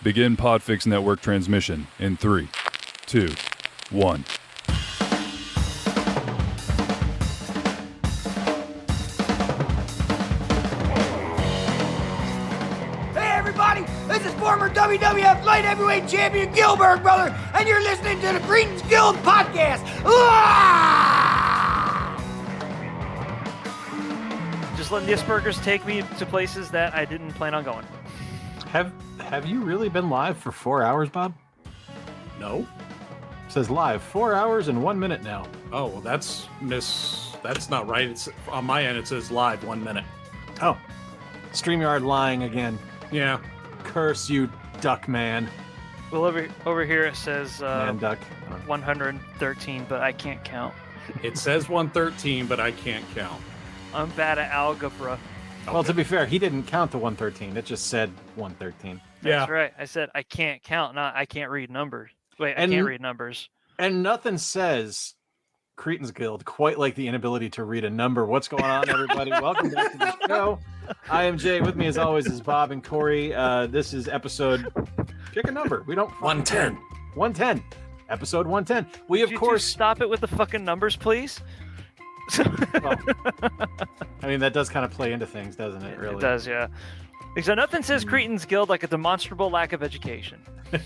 Begin PODFIX network transmission in 3, 2, 1. Hey everybody, this is former WWF Light Heavyweight Champion Gilbert, brother, and you're listening to the Greetings Guild Podcast. Just letting the Aspergers take me to places that I didn't plan on going. Have you really been live for 4 hours, Bob? No. It says live 4 hours and 1 minute now. Oh, well, that's not right. It's on my end. It says live 1 minute. Oh, StreamYard lying again. Yeah. Curse you, duck man. Well, over here it says Man duck. 113, but I can't count. It says 113, but I can't count. I'm bad at algebra. Well, to be fair, he didn't count to 113. It just said 113. That's right. I said I can't count, not I can't read numbers. Wait, I can't read numbers. And nothing says Cretans Guild quite like the inability to read a number. What's going on, everybody? Welcome back to the show. I am Jay. With me, as always, is Bob and Corey. This is episode... Pick a number. We don't... 110. 110. Episode 110. We, Could of you course... two stop it with the fucking numbers, please? Well, I mean, that does kind of play into things, doesn't it, really? It does, yeah. So nothing says Cretans Guild like a demonstrable lack of education. At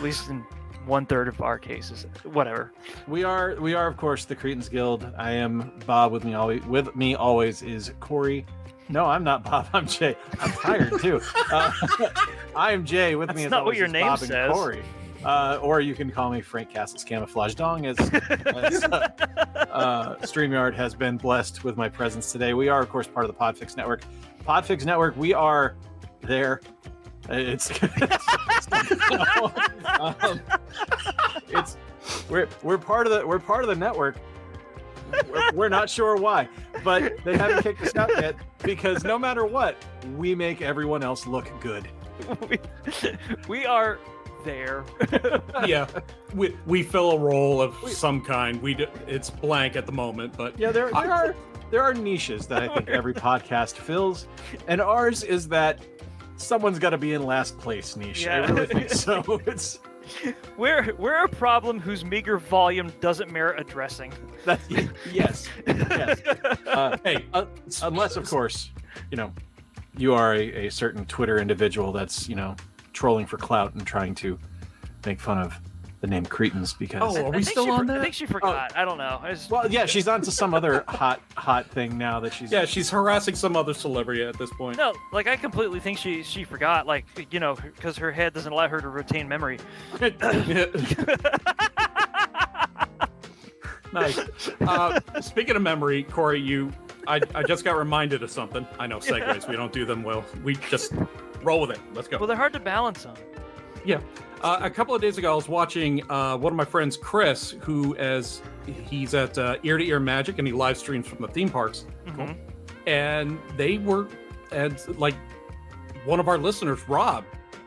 least in 1/3 of our cases. Whatever. We are, of course, the Cretans Guild. I am Bob. With me always is Corey. No, I'm not Bob. I'm Jay. I'm tired too. I am Jay. With me That's as not always what your is name Bob says. and Corey. Or you can call me Frank Castle's Camouflage Dong, as StreamYard has been blessed with my presence today. We are, of course, part of the PODFIX network. PODFIX network. We are there. We're part of the network. We're not sure why, but they haven't kicked us out yet because no matter what, we make everyone else look good. we are there. Yeah. We fill a role of some kind. It's blank at the moment, but yeah, there are niches that I think every podcast fills, and ours is that someone's got to be in last place niche. Yeah. I really think so. We're a problem whose meager volume doesn't merit addressing. Yes. Hey, unless of course, you are a certain Twitter individual that's trolling for clout and trying to make fun of the name Cretans because. Oh, are we still on that? I think she forgot. I don't know. Well, yeah, she's on to some other hot thing now that she's. Yeah, she's harassing some other celebrity at this point. No, I completely think she forgot, because her head doesn't allow her to retain memory. Nice. Speaking of memory, Corey, I just got reminded of something. I know segues, we don't do them well. We just roll with it. Let's go. Well, they're hard to balance on. Yeah. A couple of days ago, I was watching one of my friends, Chris, he's at Ear to Ear Magic, and he live streams from the theme parks. Mm-hmm. And one of our listeners, Rob,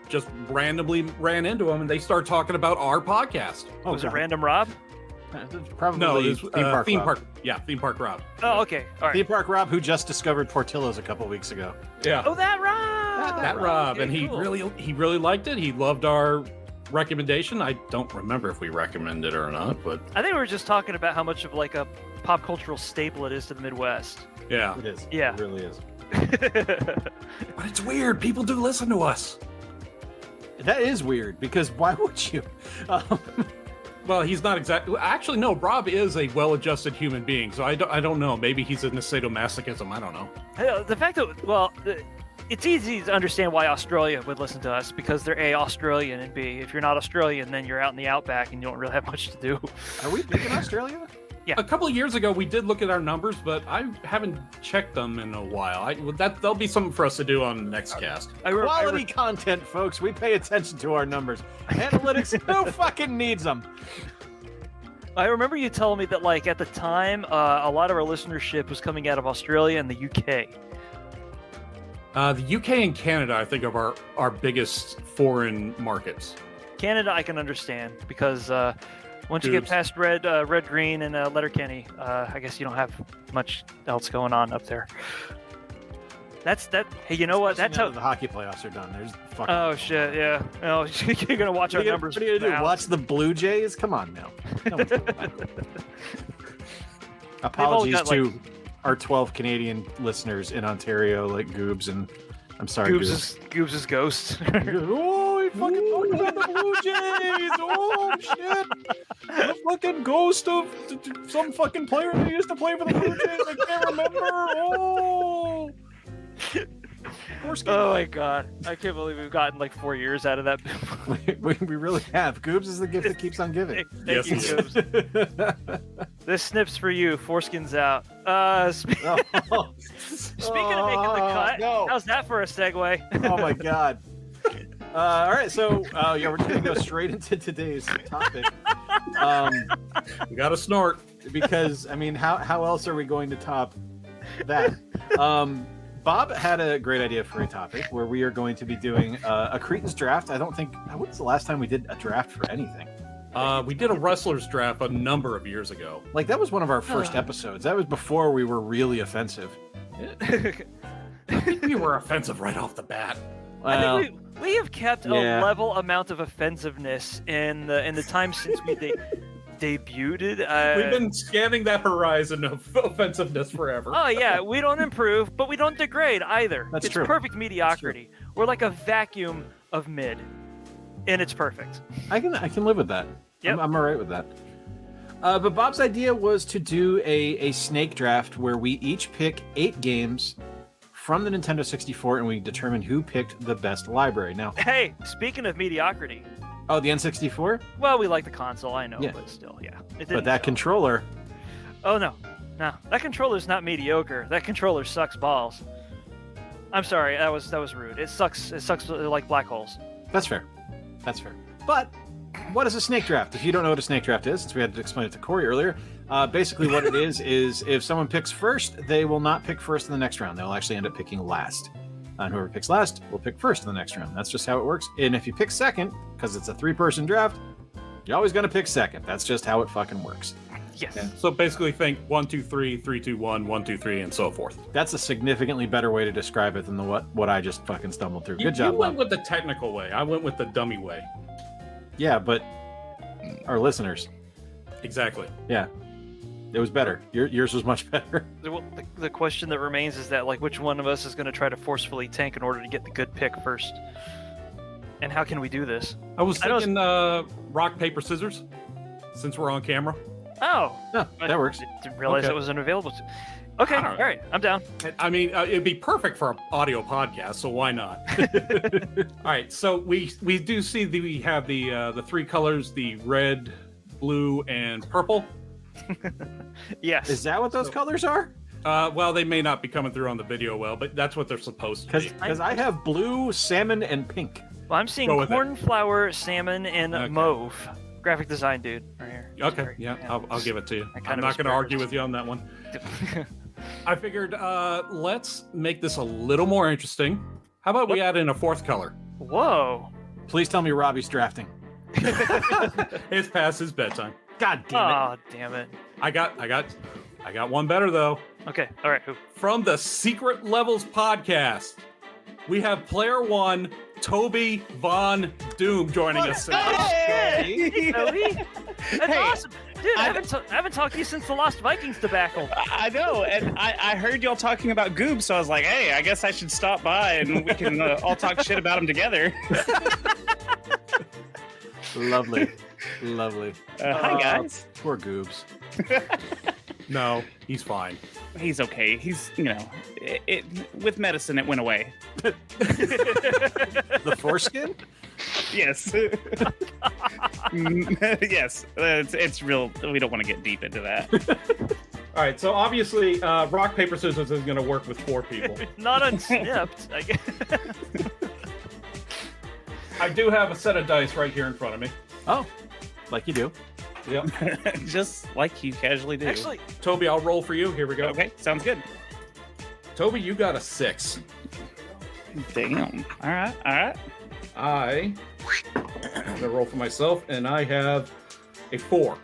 just randomly ran into him, and they started talking about our podcast. Was it Random Rob? Probably No, it was Theme Park Rob. Yeah, Theme Park Rob. Oh, okay. All right. Theme Park Rob, who just discovered Portillo's a couple weeks ago. Yeah. Oh, that Rob! That Rob. Okay, and he cool. really liked it. He loved our recommendation. I don't remember if we recommended it or not, but I think we were just talking about how much of a pop cultural staple it is to the Midwest. yeah. It is. Yeah. It really is. But it's weird. People do listen to us. That is weird because why would you? Well, he's not exactly. Actually, no. Rob is a well-adjusted human being, so I don't know. Maybe he's in a sadomasochism. I don't know. The fact that it's easy to understand why Australia would listen to us because they're A, Australian, and B, if you're not Australian, then you're out in the outback and you don't really have much to do. Are we big in Australia? Yeah. A couple of years ago, we did look at our numbers, but I haven't checked them in a while. That'll be something for us to do on the next cast. Quality content, folks. We pay attention to our numbers. Analytics, who fucking needs them? I remember you telling me that, at the time, a lot of our listenership was coming out of Australia and the UK. The UK and Canada, I think, are our biggest foreign markets. Canada, I can understand because once you get past red, green, and Letterkenny, I guess you don't have much else going on up there. That's that. Hey, you know what? Especially That's now how. that the hockey playoffs are done. There's fucking. Oh shit! Yeah. Oh, you're gonna watch our numbers. What are you gonna do? now. Watch the Blue Jays? Come on now. No one's doing that. got, Apologies to like- our 12 Canadian listeners in Ontario, like Goobs, and I'm sorry, Goobs is ghost. Oh, he fucking talked about the Blue Jays! Oh shit! The fucking ghost of some fucking player that used to play for the Blue Jays. I can't remember. Oh. Oh my god! I can't believe we've gotten like 4 years out of that. we really have. Goobs is the gift that keeps on giving. Thank you, Goobs. This snip's for you. Foreskin's out. Speaking of making the cut, no. how's that for a segue? Oh my god. All right, so yeah, we're gonna go straight into today's topic. We got to snort. Because I mean, how else are we going to top that? Bob had a great idea for a topic where we are going to be doing a Cretan's draft. I don't think. When's the last time we did a draft for anything? We did a wrestlers draft a number of years ago. Like that was one of our first episodes. That was before we were really offensive. I think we were offensive right off the bat. Well, I think we have kept a level amount of offensiveness in the time since we debuted. We've been scanning that horizon of offensiveness forever. Oh yeah, we don't improve, but we don't degrade either. That's it's true. perfect mediocrity. We're like a vacuum of mid, and it's perfect. I can live with that. Yep. I'm all right with that. But Bob's idea was to do a snake draft where we each pick 8 games from the Nintendo 64 and we determine who picked the best library. Now, Hey, speaking of mediocrity, oh, the N64? well, we like the console, I know, Yeah. but still, yeah. It But didn't that sell. controller, Oh no, that controller's not mediocre. That controller sucks balls. I'm sorry, that was rude. It sucks. It sucks like black holes. that's fair. That's fair. But what is a snake draft? If you don't know what a snake draft is, since we had to explain it to Corey earlier, basically what it is if someone picks first, they will not pick first in the next round. They'll actually end up picking last. And whoever picks last will pick first in the next round. That's just how it works. And if you pick second, because it's a 3-person draft, you're always going to pick second. That's just how it fucking works. Yes. So basically think 1, 2, 3, 3, 2, 1, 1, 2, 3, and so forth. That's a significantly better way to describe it than the what I just fucking stumbled through. Good job, You went Bob. with the technical way. I went with the dummy way. Yeah, but our listeners, Exactly. yeah, it was better. Yours was much better. The question that remains is that like which one of us is going to try to forcefully tank in order to get the good pick first, and how can we do this? I was I know thinking rock, paper, scissors, since we're on camera. Oh, No, that works. Didn't realize Okay. that wasn't available. Okay, all right, I'm down. I mean, it'd be perfect for an audio podcast, so why not? All right, so we do see we have the 3 colors: the red, blue, and purple. Yes. Is that what those colors are? Well, they may not be coming through on the video well, but that's what they're supposed to be. Because I have blue, salmon, and pink. Well, I'm seeing Go with it. cornflower, salmon, and Okay. mauve. Graphic design, dude, right here. Okay, Sorry. yeah, I'll give it to you. I kind I'm of not going to argue asparagus. with you on that one. I figured let's make this a little more interesting. How about we add in a 4th color? Whoa. Please tell me Robbie's drafting. It's past his bedtime. God damn it. Oh, damn it. I got one better though. Okay, all right. Who? From the Secret Levels podcast, we have player 1, Toby VonDoom, joining us today. Hey, Toby. That's Hey, awesome. Dude, I haven't talked to you since the Lost Vikings debacle. I know, and I heard y'all talking about Goob, so I was like, hey, I guess I should stop by and we can all talk shit about him together. Lovely. Lovely. Hi, guys. Poor Goobs. No, he's fine. He's okay. He's, with medicine, it went away. The foreskin? Yes. Yes. It's real. We don't want to get deep into that. All right, so obviously, rock, paper, scissors is going to work with 4 people. Not unsnipped. I guess. I do have a set of dice right here in front of me. Oh, like you do. Yep. Just like you casually do. Actually, Toby, I'll roll for you. Here we go. Okay, sounds good. Toby, you got a 6. Damn. All right. I'm going to roll for myself, and I have a 4.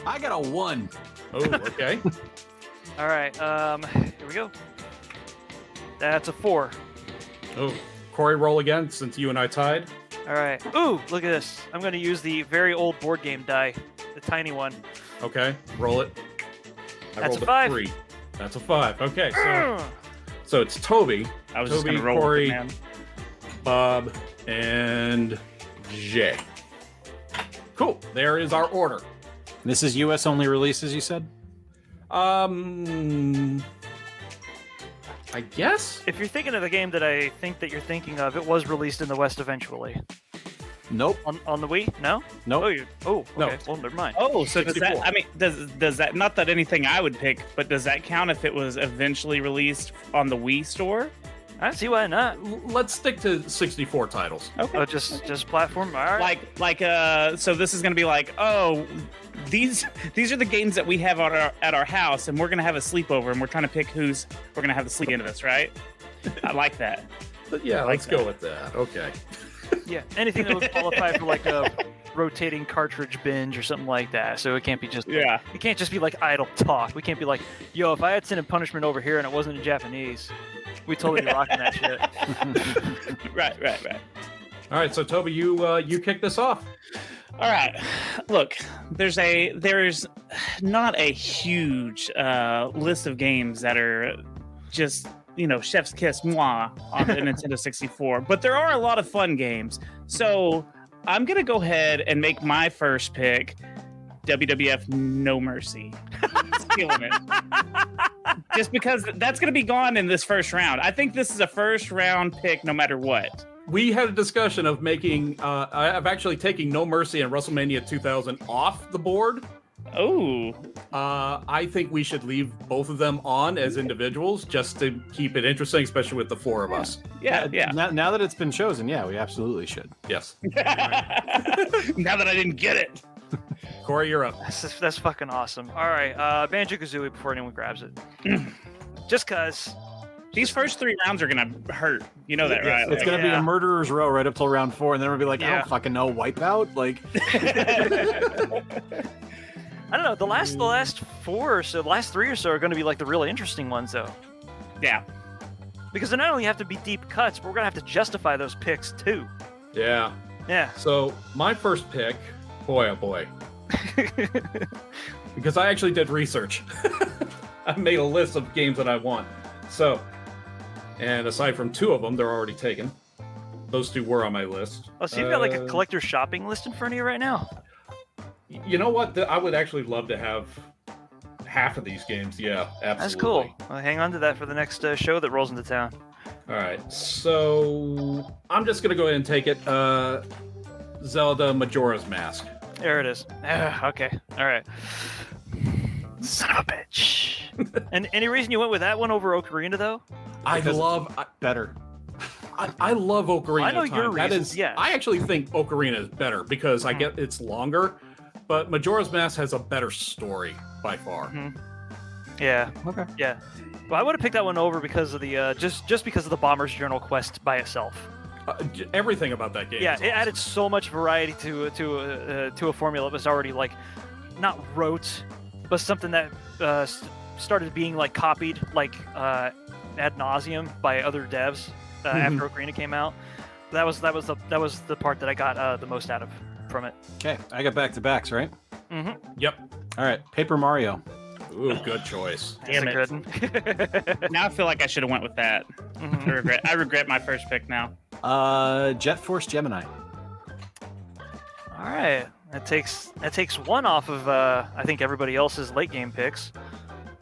I got a 1. Oh, okay. all right. Here we go. That's a 4. Oh, Corey, roll again since you and I tied. All right. Ooh, look at this. I'm going to use the very old board game die, the tiny one. Okay, roll it. I That's rolled a 5. 3. That's a 5. Okay, Ugh. so it's Toby, I was just Toby, gonna roll Corey, with it, man. Bob, and Jay. Cool. There is our order. This is U.S. only releases, you said? I guess. If you're thinking of the game that I think that you're thinking of, it was released in the West eventually. Nope. On the Wii? No? Nope. Okay. No. Well, never mind. Oh, so does 64. that? I mean, does that? Not that anything I would pick, but does that count if it was eventually released on the Wii store? I see why not. Let's stick to 64 titles. Okay. Oh, just platform. All right. So this is gonna be like, oh, these are the games that we have at our house, and we're gonna have a sleepover, and we're trying to pick who's we're gonna have the sleep into this, right? I like that. But yeah, like let's that. go with that. Okay. Yeah, anything that would qualify for like a rotating cartridge binge or something like that. So it can't be just Yeah. It can't just be like idle talk. We can't be like, yo, if I had Sin and Punishment over here and it wasn't in Japanese, we totally be rocking that shit. Right. All right, so Toby, you kick this off. All right. Look, there's not a huge list of games that are just, chef's kiss moi on the Nintendo 64, but there are a lot of fun games. So I'm going to go ahead and make my first pick WWF No Mercy. Stealing it. Just because that's going to be gone in this first round. I think this is a first round pick no matter what. We had a discussion of making, of actually taking No Mercy and WrestleMania 2000 off the board. Oh. I think we should leave both of them on as individuals just to keep it interesting, especially with the four of us. Yeah. Now that it's been chosen, yeah, we absolutely should. Yes. Now that I didn't get it. Corey, you're up. That's fucking awesome. All right, Banjo-Kazooie before anyone grabs it. Just cause. These first 3 rounds are gonna hurt. You know that, right? It's going to be a murderer's row right up till round 4, and then we'll be like, I Yeah. don't fucking know, Wipeout? Like, I don't know. The last 4 or so, the last 3 or so are going to be like the really interesting ones, though. Yeah. Because they not only have to be deep cuts, but we're going to have to justify those picks too. Yeah. Yeah. So my first pick, boy, oh boy. Because I actually did research. I made a list of games that I want. So, and aside from 2 of them, they're already taken. Those 2 were on my list. Oh, so you've got like a collector's shopping list in front of you right now? You know what? I would actually love to have half of these games. Yeah, absolutely. That's cool. Well, hang on to that for the next show that rolls into town. All right, so I'm just gonna go ahead and take it. Zelda Majora's Mask. There it is. Okay. All right. Son of a bitch. And any reason you went with that one over Ocarina, though? I love better. I love Ocarina. I know of Time. your That reasons, is, yes. I actually think Ocarina is better because I get it's longer, but Majora's Mask has a better story by far. Mhm. Yeah. Okay. Yeah. Well, I would have picked that one over because of the just because of the Bomber's Journal quest by itself. Everything about that game. Yeah, is it added so much variety to a formula that was already like not rote, but something that started being like copied like ad nauseum by other devs after Ocarina came out. That was the part that I got the most out of from it. Okay, I got back-to-backs, right? Mm-hmm. Yep. All right, Paper Mario. Ooh, good choice. Damn That's a it. good one. Now I feel like I should have went with that. Mhm. I regret my first pick now. Jet Force Gemini. All right, that takes one off of I think everybody else's late game picks.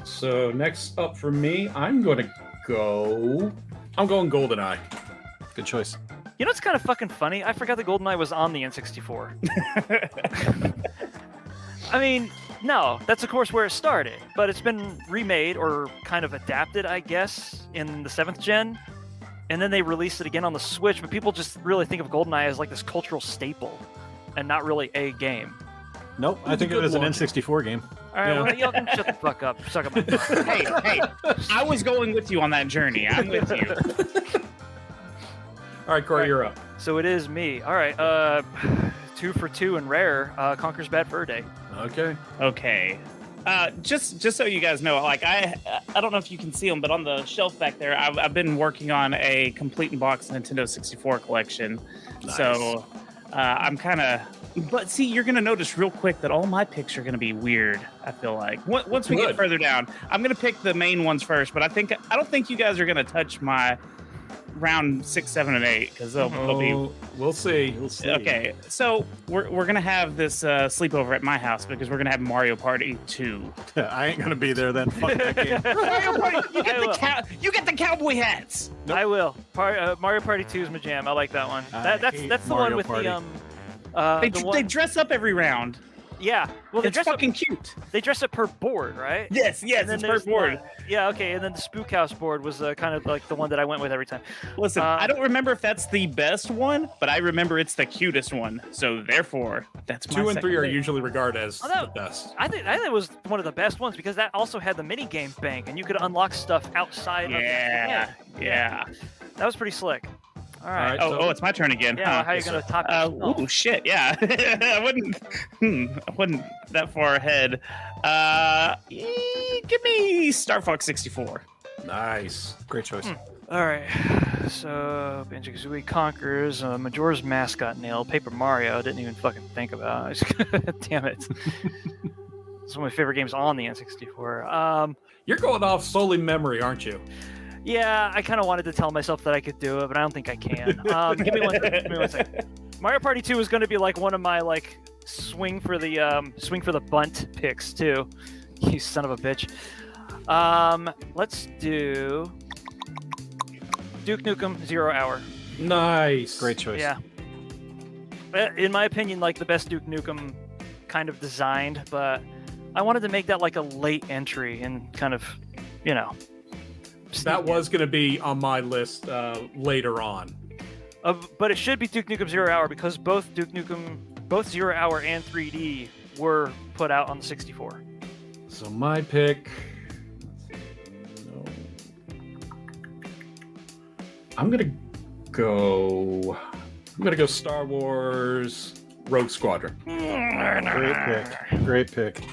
So next up for me, I'm going GoldenEye. Good choice. You know what's kind of fucking funny? I forgot that GoldenEye was on the N64. I mean, no, that's of course where it started, but it's been remade or kind of adapted, I guess, in the 7th gen. And then they released it again on the Switch, but people just really think of GoldenEye as like this cultural staple and not really a game. Nope, I think it was an N64 game. All right, Yeah. well, y'all can shut the fuck up. Suck up my dick. Hey, I was going with you on that journey. I'm with you. All right, Corey, you're up. So it is me. All right, 2 for 2 and rare. Conker's Bad Fur Day. Okay. Okay. Just so you guys know, like I don't know if you can see them, but on the shelf back there, I've been working on a complete in box Nintendo 64 collection. Nice. So I'm kind of. But see, you're gonna notice real quick that all my picks are gonna be weird. I feel like once we get further down, I'm gonna pick the main ones first. But I don't think you guys are gonna touch my round 6, 7, and 8 because they'll be. We'll see. Okay, so we're gonna have this sleepover at my house because we're gonna have Mario Party 2. I ain't gonna be there then. Fuck that game. Mario Party, you get the cowboy hats. Nope. I will. Mario Party 2 is my jam. I like that one. That's the Mario one with Party. They dress up every round. Yeah. Well, they It's dress fucking up. cute. They dress up per board, right? Yes, And then it's there's first board. Yeah, okay. And then the Spook House board was kind of like the one that I went with every time. Listen, I don't remember if that's the best one, but I remember it's the cutest one. So therefore, that's my 2 and 3 are second usually regarded as Oh, the best. I think it was one of the best ones because that also had the mini game bank, and you could unlock stuff outside. pick. of the Yeah. That was pretty slick. All right. All right. Oh, it's my turn again. Yeah. huh? How are you gonna top yourself? Ooh, shit, yeah. I wouldn't that far ahead. Give me Star Fox 64. Nice. Great choice. All right. So Banjo-Kazooie conquers Majora's Mask got nailed. Paper Mario didn't even fucking think about. Damn it. It's one of my favorite games on the N64. You're going off solely memory, aren't you? Yeah, I kind of wanted to tell myself that I could do it, but I don't think I can. Give me one second. Mario Party 2 is going to be like one of my like swing for the bunt picks too. You son of a bitch. Let's do Duke Nukem 0 Hour. Nice. Great choice. Yeah. In my opinion, like the best Duke Nukem kind of designed, but I wanted to make that like a late entry and kind of, you know. That was going to be on my list later on. But it should be Duke Nukem 0 Hour because both 0 Hour and 3D were put out on the 64. So my pick. No. I'm gonna go Star Wars Rogue Squadron. Great pick.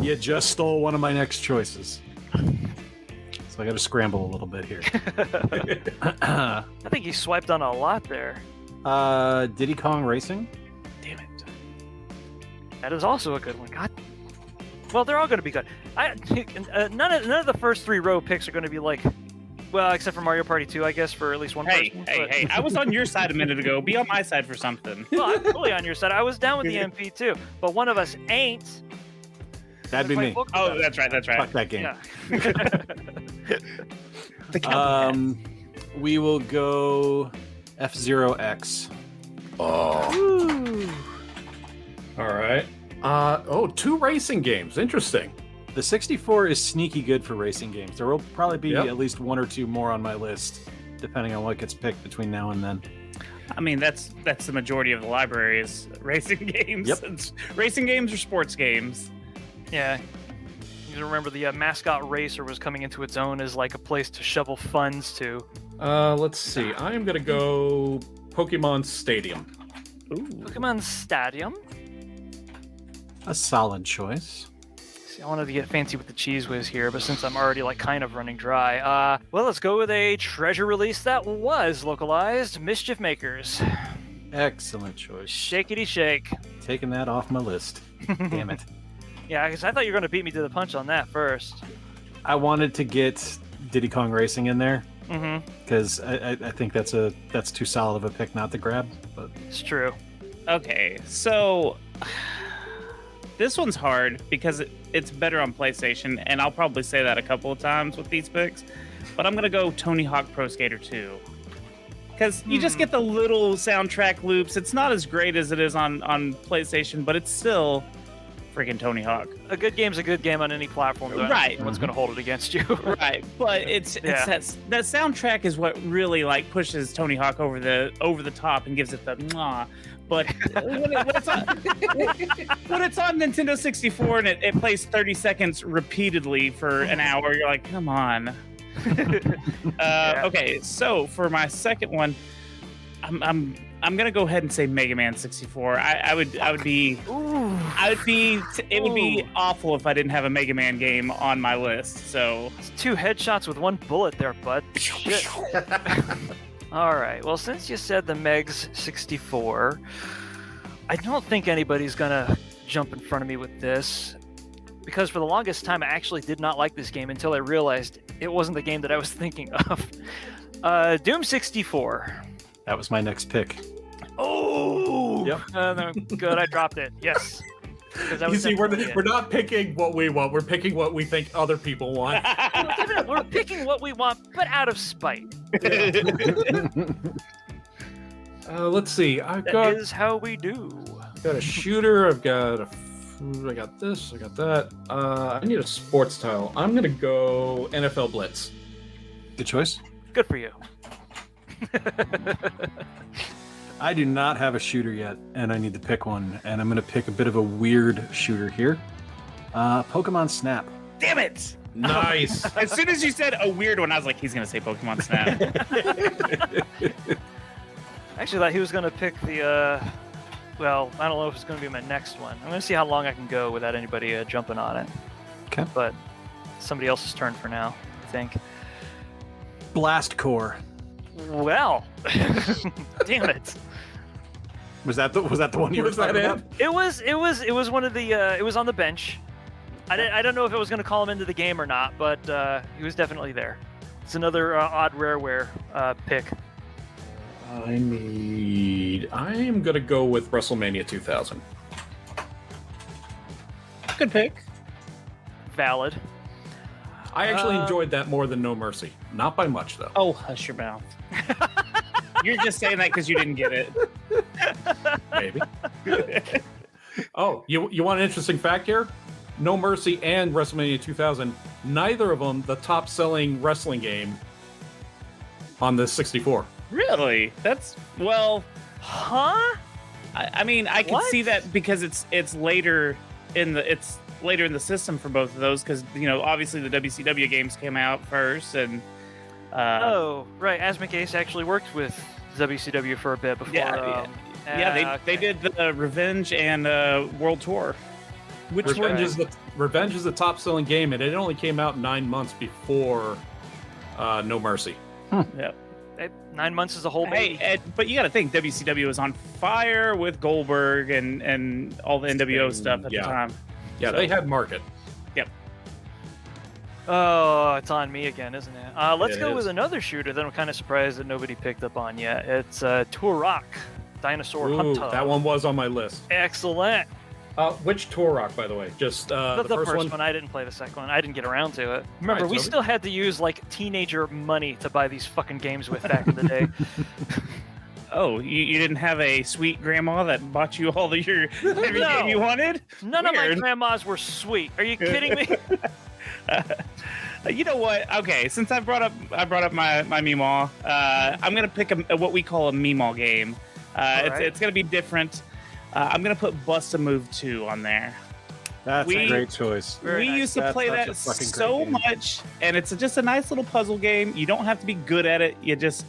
You just stole one of my next choices. So I got to scramble a little bit here. I think you swiped on a lot there. Diddy Kong Racing. Damn it. That is also a good one. God. Well, they're all going to be good. None of the first 3 row picks are going to be like, well, except for Mario Party 2, I guess, for at least one person. Hey! I was on your side a minute ago. Be on my side for something. Well, I'm fully on your side. I was down with the MP too, but one of us ain't. That'd be me. Oh, that's right. Fuck that game. Yeah. We will go F-Zero X. Oh. All right. 2 racing games. Interesting. The 64 is sneaky good for racing games. There will probably be Yep. at least 1 or 2 more on my list, depending on what gets picked between now and then. I mean, that's the majority of the library is racing games. Yep. It's racing games or sports games. Yeah. You remember the mascot racer was coming into its own as like a place to shovel funds to. Let's see. I am gonna go Pokemon Stadium. Ooh. Pokemon Stadium. A solid choice. See, I wanted to get fancy with the cheese whiz here, but since I'm already like kind of running dry, well, let's go with a treasure release that was localized. Mischief Makers. Excellent choice. Shakety shake. Taking that off my list. Damn it. Yeah, because I thought you were going to beat me to the punch on that first. I wanted to get Diddy Kong Racing in there Mm-hmm. because I think that's too solid of a pick not to grab. But It's true. Okay, so this one's hard because it's better on PlayStation, and I'll probably say that a couple of times with these picks. But I'm gonna go Tony Hawk Pro Skater 2 because you just get the little soundtrack loops. It's not as great as it is on PlayStation, but it's still freaking Tony Hawk. A good game's a good game on any platform, though. Right. No one's going to hold it against you. Right, but it's Yeah. that soundtrack is what really like pushes Tony Hawk over the top and gives it the mwah. But when it's on Nintendo 64 and it plays 30 seconds repeatedly for an hour, you're like, come on. Yeah. Okay, so for my second one, I'm I'm gonna go ahead and say Mega Man 64. I would be it would be awful if I didn't have a Mega Man game on my list. So It's 2 headshots with 1 bullet there, bud. Shit. All right. Well, since you said the Megs 64, I don't think anybody's gonna jump in front of me with this, because for the longest time I actually did not like this game until I realized it wasn't the game that I was thinking of. Doom 64. That was my next pick. Oh, Yep. no, good. I dropped it. Yes. You see, we're not picking what we want. We're picking what we think other people want. We're picking what we want, but out of spite. Let's see. I've That is how we do. got a shooter. I got this. I got that. I need a sports title. I'm gonna go NFL Blitz. Good choice. Good for you. I do not have a shooter yet, and I need to pick one. And I'm going to pick a bit of a weird shooter here. Pokemon Snap. damn it! Nice. As soon as you said a weird one, I was like, he's gonna say Pokemon Snap. I actually thought he was going to pick the, well, I don't know if it's going to be my next one. I'm going to see how long I can go without anybody jumping on it. Okay. But somebody else's turn for now, I think. Blast Core. Well, damn it. Was that the one you were Was that talking it? about? It was one of the, it was on the bench. I don't know if it was going to call him into the game or not, but he was definitely there. It's another odd rareware pick. I am gonna go with WrestleMania 2000. Good pick. Valid. I actually enjoyed that more than No Mercy. Not by much, though. Oh, hush your mouth. You're just saying that because you didn't get it. Maybe. Oh, you want an interesting fact here? No Mercy and WrestleMania 2000, neither of them the top-selling wrestling game on the 64. Really? That's well. Huh? I mean, I can What? see that because it's later in the system for both of those because obviously the WCW games came out first and. Oh, right. Asmik Ace actually worked with WCW for a bit before. They did the Revenge and World Tour. Which Revenge is the top-selling game, and it only came out 9 months before No Mercy. Yeah. 9 months is a whole baby. Hey, but you got to think WCW was on fire with Goldberg and all the NWO stuff at the time. Yeah, So- they had market. Yep. Oh, it's on me again, isn't it? Let's It go is. with another shooter that I'm kind of surprised that nobody picked up on yet. It's Turok, Dinosaur Ooh, Hunter. that one was on my list. Excellent. Which Turok, by the way? Just The first one. I didn't play the second one. I didn't get around to it. Remember, Alright, we Toby. still had to use like teenager money to buy these fucking games with back in the day. Oh, you didn't have a sweet grandma that bought you all your every No. game you wanted? None of my Weird. grandmas were sweet. Are you kidding me? You know what? Okay, since I brought up my Meemaw, I'm gonna pick what we call a Meemaw game. Alright. It's gonna be different. I'm gonna put Bust a Move 2 on there. That's We- a great choice. Very we nice. used to That's play such that a fucking great so game. much, and it's just a nice little puzzle game. You don't have to be good at it. It's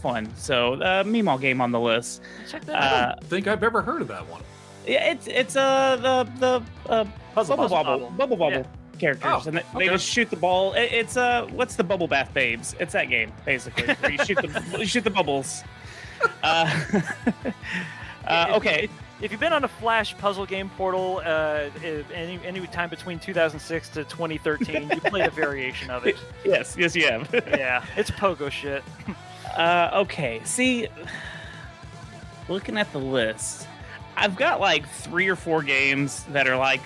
fun. So Meemaw game on the list. Check that out. I don't think I've ever heard of that one. Yeah, it's the Bubble Bobble Yeah. characters, Oh, and they okay. just shoot the ball. It's what's the Bubble Bath Babes? It's that game basically where you shoot the bubbles. Okay. If you've been on a Flash puzzle game portal any time between 2006 to 2013, you played a variation of it. Yes, you have. Yeah, it's pogo shit. Okay. See, looking at the list, I've got like 3 or 4 games that are like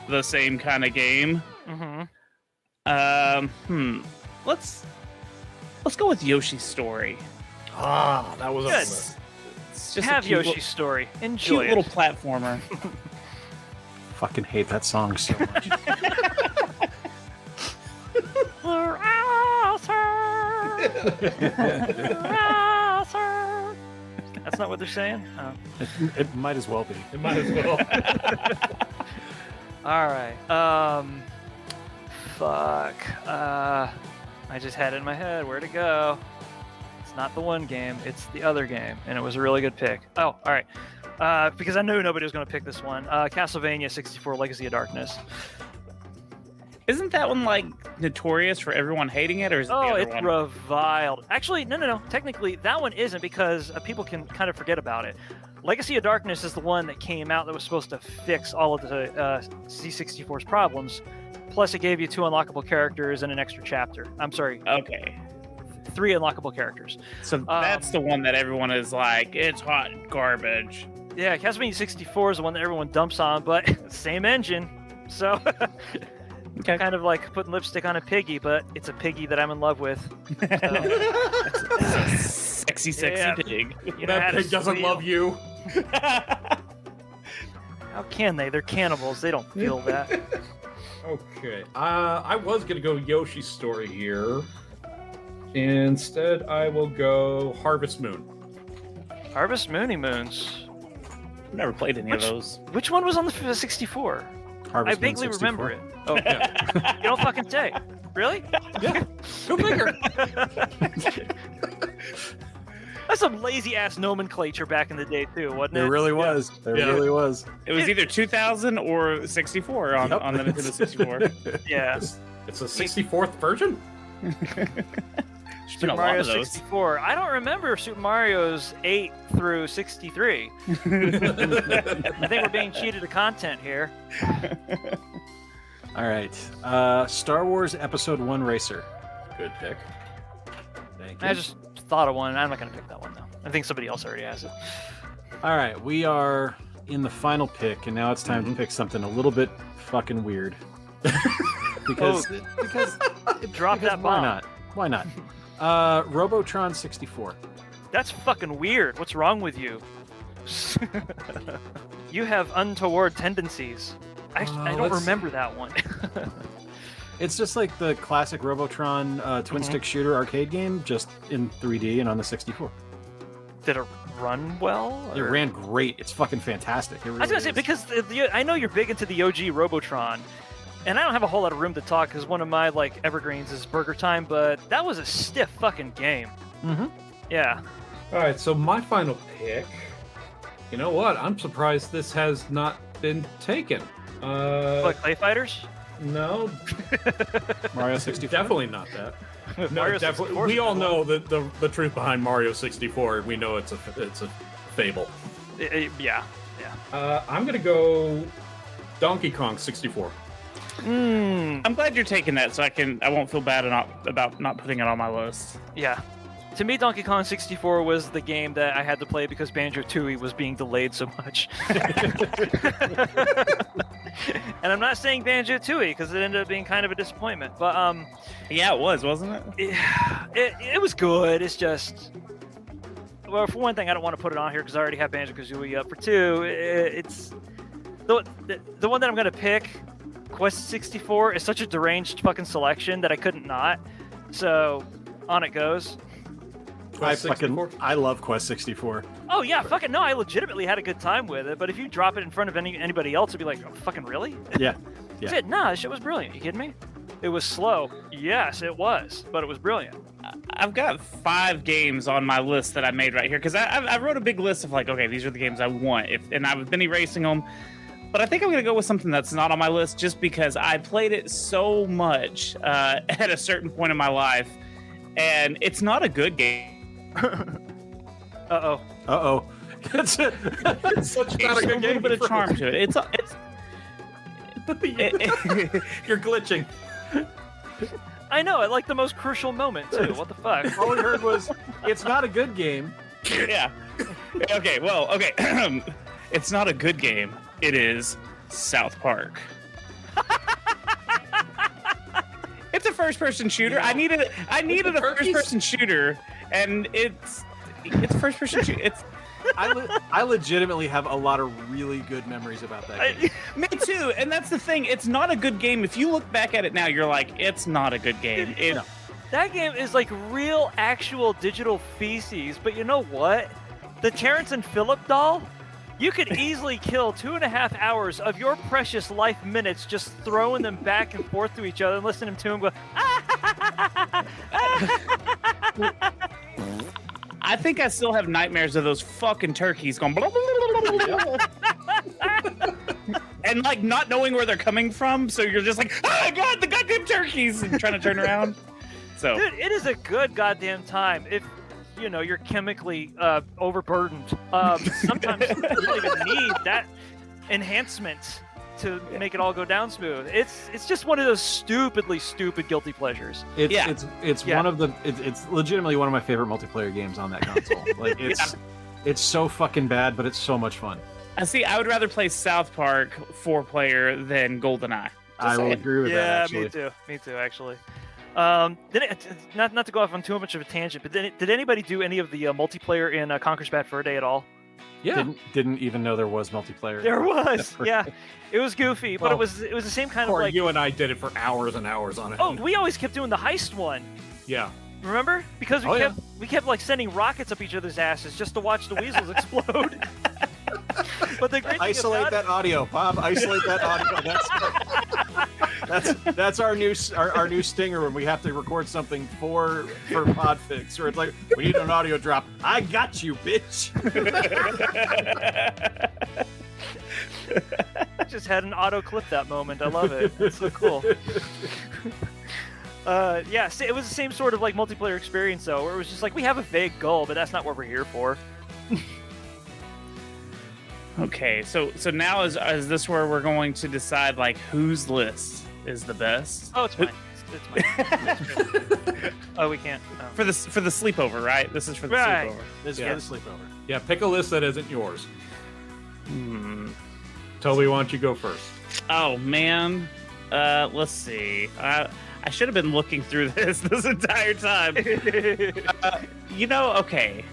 the same kind of game. Mm-hmm. Let's go with Yoshi's Story. Ah, that was on the Good. list. It's just Have a cute, Yoshi's story. cute Enjoy little it. platformer. Fucking hate that song so much. We're awesome. We're awesome. That's not what they're saying? Oh. It might as well be. It might as well. All right. Fuck. I just had it in my head. Where'd it go? It's It's not the one game, it's the other game, and it was a really good pick. Oh, all right. Because I knew nobody was going to pick this one. Castlevania 64 Legacy of Darkness. Isn't that one like notorious for everyone hating it, or is it the other it's one? reviled. Actually, no. Technically, that one isn't because people can kind of forget about it. Legacy of Darkness is the one that came out that was supposed to fix all of the C64's problems. Plus, it gave you 2 unlockable characters and an extra chapter. I'm sorry, Okay, 3 unlockable characters. so that's the one that everyone is like, it's hot garbage. Yeah, Castlevania 64 is the one that everyone dumps on, but same engine. So, Okay. kind of like putting lipstick on a piggy, but it's a piggy that I'm in love with. Sexy Yeah. pig. You know how That to pig doesn't feel. love you. How can they? They're cannibals. They don't feel that. Okay. I was gonna go Yoshi's Story here. Instead, I will go Harvest Moon. Harvest Moony Moons. I've never played any of those. Which one was on the 64? Harvest I vaguely Moon remember 64. it. Oh, yeah. You don't fucking say. Really? Go figure. That's some lazy ass nomenclature back in the day too, wasn't it? There really was. There Yeah. really was. It was either 2000 or 64 on, Yep. on the Nintendo 64. Yeah. It's a 64th version? There's been Super a lot Mario of those. 64. I don't remember Super Mario's 8 through 63. I think we're being cheated of content here. All right. Star Wars Episode 1 Racer. Good pick. Thank you. I just thought of one. I'm not going to pick that one though. I think somebody else already has it. All right. We are in the final pick, and now it's time to pick something a little bit fucking weird. because Drop that why bomb. not? Why not? Robotron 64. That's fucking weird. What's wrong with you? You have untoward tendencies. I don't let's- remember that one. It's just like the classic Robotron twin stick shooter arcade game, just in 3D and on the 64. Did it run well? It or- ran great. It's fucking fantastic. It really I was gonna say is. because I know you're big into the OG Robotron, and I don't have a whole lot of room to talk because one of my like evergreens is Burger Time, but that was a stiff fucking game. Mhm. Yeah. All right, so my final pick. You know what? I'm surprised this has not been taken. Like Clay Fighters. No, Mario 64. definitely not that. No, Mario definitely. 64 's We a all good know the truth behind Mario 64. We know it's a fable. Yeah. I'm gonna go Donkey Kong 64. I'm glad you're taking that, so I won't feel bad about not putting it on my list. Yeah. To me, Donkey Kong 64 was the game that I had to play because Banjo-Tooie was being delayed so much. And I'm not saying Banjo-Tooie because it ended up being kind of a disappointment. But Yeah, it was, wasn't it? it was good. It's just, well, for one thing, I don't want to put it on here because I already have Banjo-Kazooie up. For two, it's the one that I'm gonna pick. Quest 64 is such a deranged fucking selection that I couldn't not. So on it goes. I love Quest 64. Oh yeah, fucking no! I legitimately had a good time with it. But if you drop it in front of anybody else, it'd be like, oh, fucking really? Yeah. Yeah. Shit, nah, this shit was brilliant. You kidding me? It was slow. Yes, it was, but it was brilliant. I've got 5 games on my list that I made right here because I wrote a big list of like, okay, these are the games I want, and I've been erasing them. But I think I'm gonna go with something that's not on my list just because I played it so much at a certain point in my life, and it's not a good game. Uh-oh. Uh-oh. It's such not a There's good a game. little bit of charm to it. You're glitching. I know, at like the most crucial moment too. What the fuck? All we heard was, it's not a good game. Yeah. Okay. Well. Okay. It's not a good game. It is South Park. It's a first-person shooter. I needed a first-person shooter, and it's a first-person shooter. It's I legitimately have a lot of really good memories about that game. me too, and that's the thing. It's not a good game. If you look back at it now, you're like, it's not a good game. It, No. That game is like real, actual digital feces. But you know what? The Terrence and Phillip doll. You could easily kill 2.5 hours of your precious life minutes just throwing them back and forth to each other and listening to him go. I think I still have nightmares of those fucking turkeys going blah, blah, blah, blah, blah. And like not knowing where they're coming from, so you're just like, oh god, the goddamn turkeys, and trying to turn around. So Dude, it is a good goddamn time if you're chemically overburdened. Sometimes you don't even need that enhancement to make it all go down smooth. It's just one of those stupidly stupid guilty pleasures. It's one of the it's legitimately one of my favorite multiplayer games on that console. Like it's so fucking bad, but it's so much fun. I see. I would rather play South Park 4-player than GoldenEye. I will agree with that. Yeah, Actually. me too. Actually. Not to go off on too much of a tangent, but did anybody do any of the multiplayer in Conker's Bad Fur Day at all? Yeah. Didn't even know there was multiplayer. There was. Yeah, it was goofy, but Well, it was the same kind of Or like. you and I did it for hours and hours on it. Oh, we always kept doing the heist one. Yeah. Remember? Because we kept like sending rockets up each other's asses just to watch the weasels explode. But the great Isolate thing that audio, Bob. Isolate that audio. That's our new stinger when we have to record something for PodFix, or it's like we need an audio drop. I got you, bitch. I just had an auto clip that moment. I love it. It's so cool. Yeah, it was the same sort of like multiplayer experience though, where it was just like we have a vague goal, but that's not what we're here for. Okay, so now is this where we're going to decide like whose list is the best? Oh, it's mine. It's mine. Oh, we can't. Oh. For the sleepover, right? This is for the Right. sleepover. This Yeah. is the sleepover. Yeah, pick a list that isn't yours. Toby, why don't you go first? Oh man, let's see. I should have been looking through this entire time. Okay.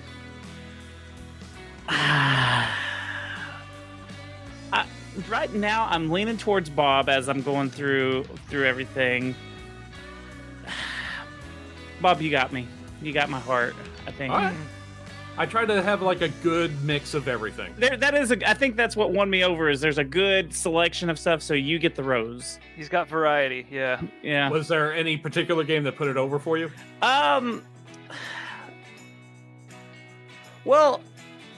Right now, I'm leaning towards Bob as I'm going through everything. Bob, you got me. You got my heart. I think. All right. I try to have like a good mix of everything. I think that's what won me over. Is there's a good selection of stuff, so you get the rose. He's got variety. Yeah. Yeah. Was there any particular game that put it over for you? Well,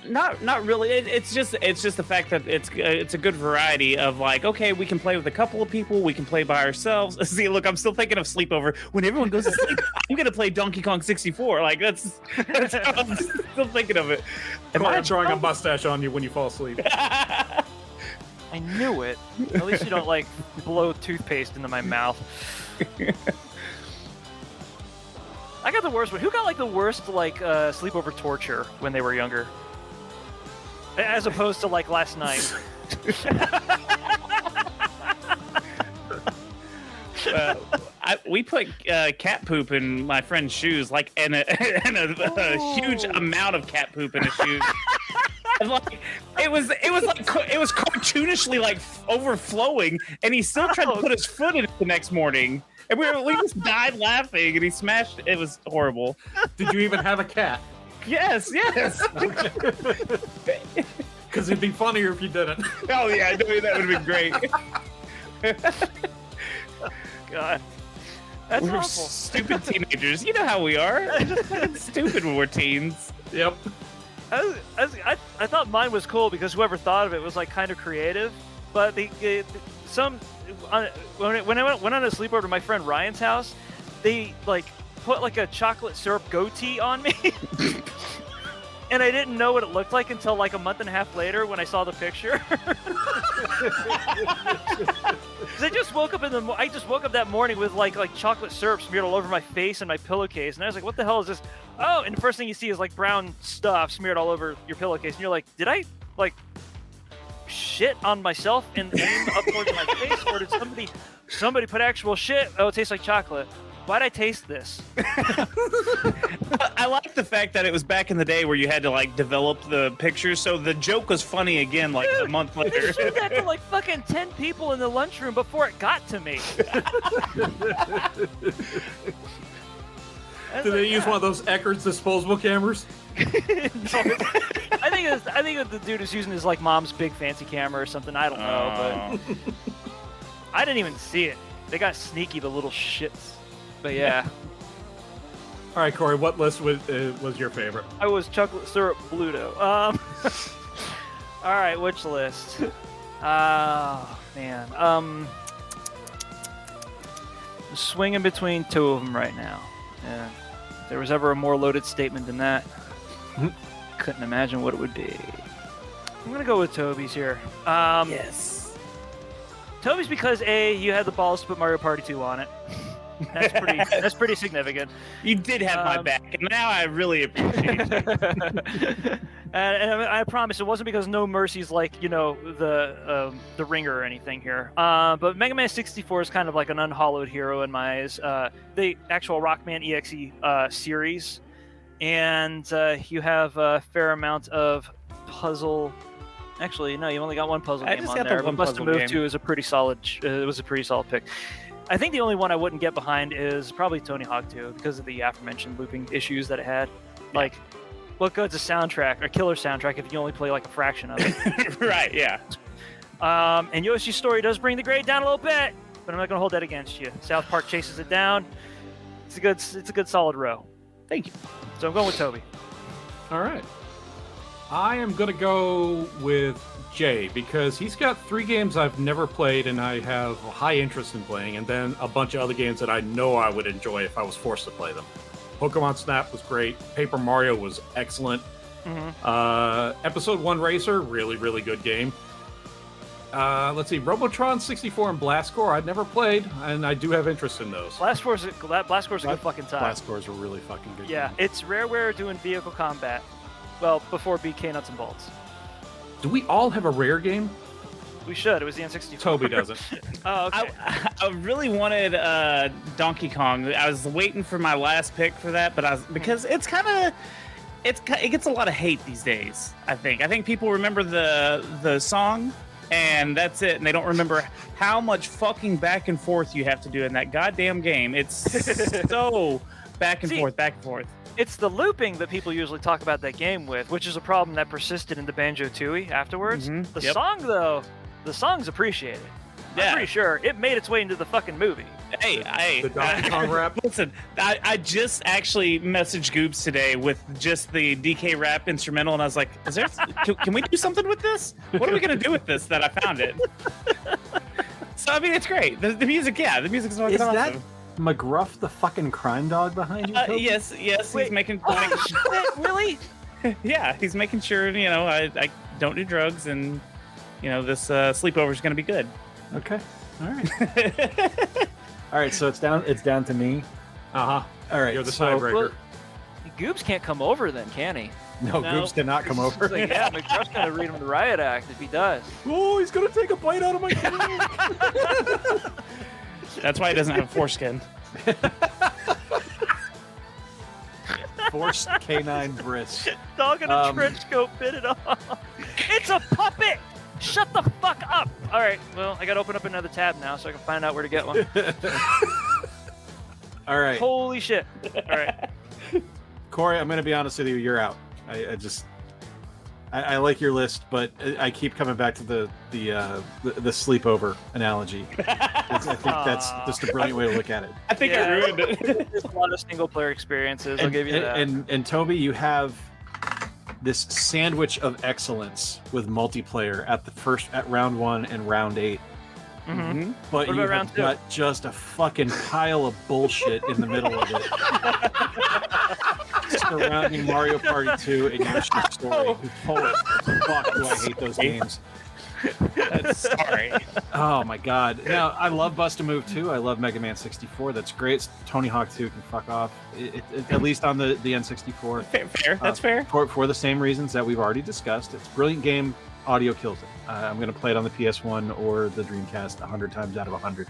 not really. It's just the fact that it's a good variety of like, okay, we can play with a couple of people, we can play by ourselves. See, look, I'm still thinking of sleepover. When everyone goes to sleep, I'm gonna play Donkey Kong 64. Like that's how I'm still thinking of it. Am I drawing a mustache on you when you fall asleep? I knew it. At least you don't like blow toothpaste into my mouth. I got the worst one. Who got like the worst like sleepover torture when they were younger? As opposed to like last night. We put cat poop in my friend's shoes, like and a huge amount of cat poop in his shoes. And, like, it was cartoonishly like overflowing, and he still tried to put his foot in it the next morning, and we just died laughing, and he smashed. It was horrible. Did you even have a cat? Yes. Because it'd be funnier if you didn't. Oh yeah, I know that would have been great. God. That's We're awful. stupid teenagers. You know how we are. We're just fucking stupid when we're teens. Yep. I thought mine was cool because whoever thought of it was like kind of creative, but when I went on a sleepover to my friend Ryan's house, they like put like a chocolate syrup goatee on me. And I didn't know what it looked like until like a month and a half later when I saw the picture. 'Cause I just woke up that morning with like chocolate syrup smeared all over my face and my pillowcase, and I was like, "What the hell is this?" Oh, and the first thing you see is like brown stuff smeared all over your pillowcase, and you're like, "Did I like shit on myself and aim up towards my face, or did somebody put actual shit? Oh, it tastes like chocolate. Why'd I taste this?" I like the fact that it was back in the day where you had to like develop the pictures, so the joke was funny again like a month They later. showed that to like fucking 10 people in the lunchroom before it got to me. Did they use one of those Eckerd's disposable cameras? No, I think the dude is using his like mom's big fancy camera or something. I don't know, but I didn't even see it. They got sneaky, the little shits. But yeah. All right, Corey, what list was your favorite? I was chocolate syrup Bluto. All right, which list? Oh man. I'm swinging between two of them right now. Yeah. If there was ever a more loaded statement than that, couldn't imagine what it would be. I'm gonna go with Toby's here. Yes. Toby's because A, you had the balls to put Mario Party 2 on it. That's pretty significant. You did have my back, and now I really appreciate it. and I promise it wasn't because No Mercy's like, the ringer or anything here. But Mega Man 64 is kind of like an unhallowed hero in my eyes. The actual Rockman EXE series. And you have a fair amount of puzzle. Actually, no, you only got one puzzle game on there. But Bust a Move 2 is a pretty solid. It was a pretty solid pick. I think the only one I wouldn't get behind is probably Tony Hawk 2 because of the aforementioned looping issues that it had. Like, what good's a soundtrack or killer soundtrack if you only play like a fraction of it? Right, yeah. And Yoshi's Story does bring the grade down a little bit, but I'm not going to hold that against you. South Park chases it down. It's a good solid row. Thank you. So I'm going with Toby. All right. I am going to go with Jay because he's got 3 games I've never played and I have a high interest in playing, and then a bunch of other games that I know I would enjoy if I was forced to play them. Pokemon Snap was great. Paper Mario was excellent. Episode 1 Racer, really, really good game. Let's see, Robotron 64 and Blast Corps I'd never played, and I do have interest in those. Blast Corps is a good fucking time. Blast Corps is a really fucking good Yeah, game. it's Rareware doing vehicle combat. Well, before BK Nuts and Bolts. Do we all have a rare game? We should. It was the N64. Toby doesn't. Oh, okay. I really wanted Donkey Kong. I was waiting for my last pick for that, but because it gets a lot of hate these days. I think people remember the song, and that's it, and they don't remember how much fucking back and forth you have to do in that goddamn game. It's so back and forth. It's the looping that people usually talk about that game with, which is a problem that persisted in the Banjo-Tooie afterwards. The song, though, the song's appreciated. Yeah. I'm pretty sure it made its way into the fucking movie. Hey, The Donkey Kong rap? Listen, I just actually messaged Goobs today with just the DK rap instrumental, and I was like, can we do something with this? What are we going to do with this that I found it? So, I mean, it's great. The music, the music's fucking awesome. Is that McGruff the fucking crime dog behind you, Toby? Yes, Wait, he's making really? yeah, he's making sure, I don't do drugs, and, this sleepover is going to be good. Okay. All right. All right, so it's down to me. Uh-huh. All right, You're the so tiebreaker. Well, Goobs can't come over then, can he? no, Goobs did not come over. It's like, yeah, McGruff's going to read him the riot act if he does. Oh, he's gonna take a bite out of my cake. That's why he doesn't have a foreskin. Forced canine bris. Dog in a trench coat bit it off. It's a puppet! Shut the fuck up! Alright, well, I gotta open up another tab now so I can find out where to get one. All right, Holy shit. Alright. Corey, I'm gonna be honest with you. You're out. I like your list, but I keep coming back to the sleepover analogy. I think that's just a brilliant way to look at it. I think it ruined it. There's a lot of single player experiences, I'll give you that. And Toby, you have this sandwich of excellence with multiplayer at round 1 and round 8. Mm-hmm. But What you about round have 2? got just a fucking pile of bullshit in the middle of it. Surrounding Mario Party 2 and Yoshi's Story. Holy fuck, do I hate those games. Sorry. Oh my god. Now, I love Bust-A-Move 2. I love Mega Man 64. That's great. Tony Hawk 2 can fuck off. At least on the N64. Fair. That's fair. For the same reasons that we've already discussed. It's a brilliant game. Audio kills it. I'm going to play it on the PS1 or the Dreamcast 100 times out of 100.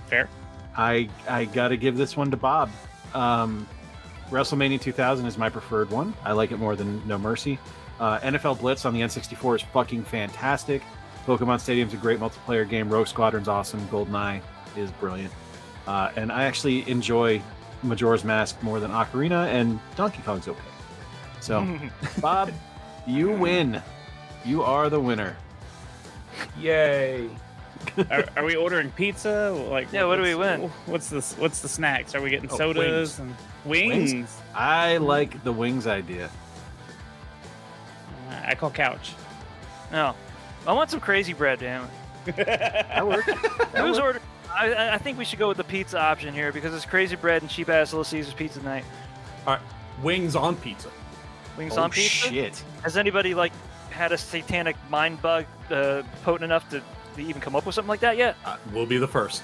Fair. I got to give this one to Bob. WrestleMania 2000 is my preferred one. I like it more than No Mercy. NFL Blitz on the N64 is fucking fantastic. Pokemon Stadium's a great multiplayer game. Rogue Squadron's awesome. GoldenEye is brilliant. And I actually enjoy Majora's Mask more than Ocarina, and Donkey Kong's okay. So, Bob, you win. You are the winner. Yay. Are we ordering pizza? Like, Yeah, what do we win? What's the snacks? Are we getting Oh, sodas and wings? I like the wings idea. I call couch. No. I want some crazy bread, damn it. That works. Who's ordered? I think we should go with the pizza option here because it's crazy bread and cheap ass Little Caesars pizza night. All right, wings on pizza. Wings Oh, on pizza. shit. Has anybody like had a satanic mind bug potent enough to even come up with something like that yet? We'll be the first.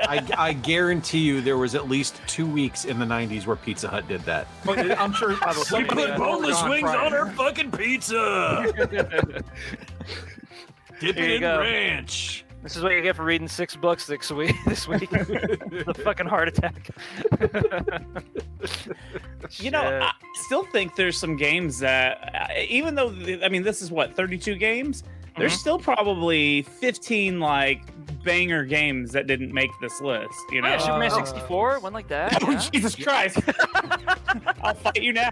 I guarantee you there was at least 2 weeks in the 90s where Pizza Hut did that. But I'm sure We put boneless wings on our fucking pizza. Dip Here you go. ranch. This is what you get for reading 6 books this week. The fucking heart attack. You know, I still think there's some games that, even though, I mean, this is what, 32 games? There's still probably 15, like, banger games that didn't make this list, you know? Yeah, Superman 64, one like that. Oh, Yeah. Jesus Christ. I'll fight you now.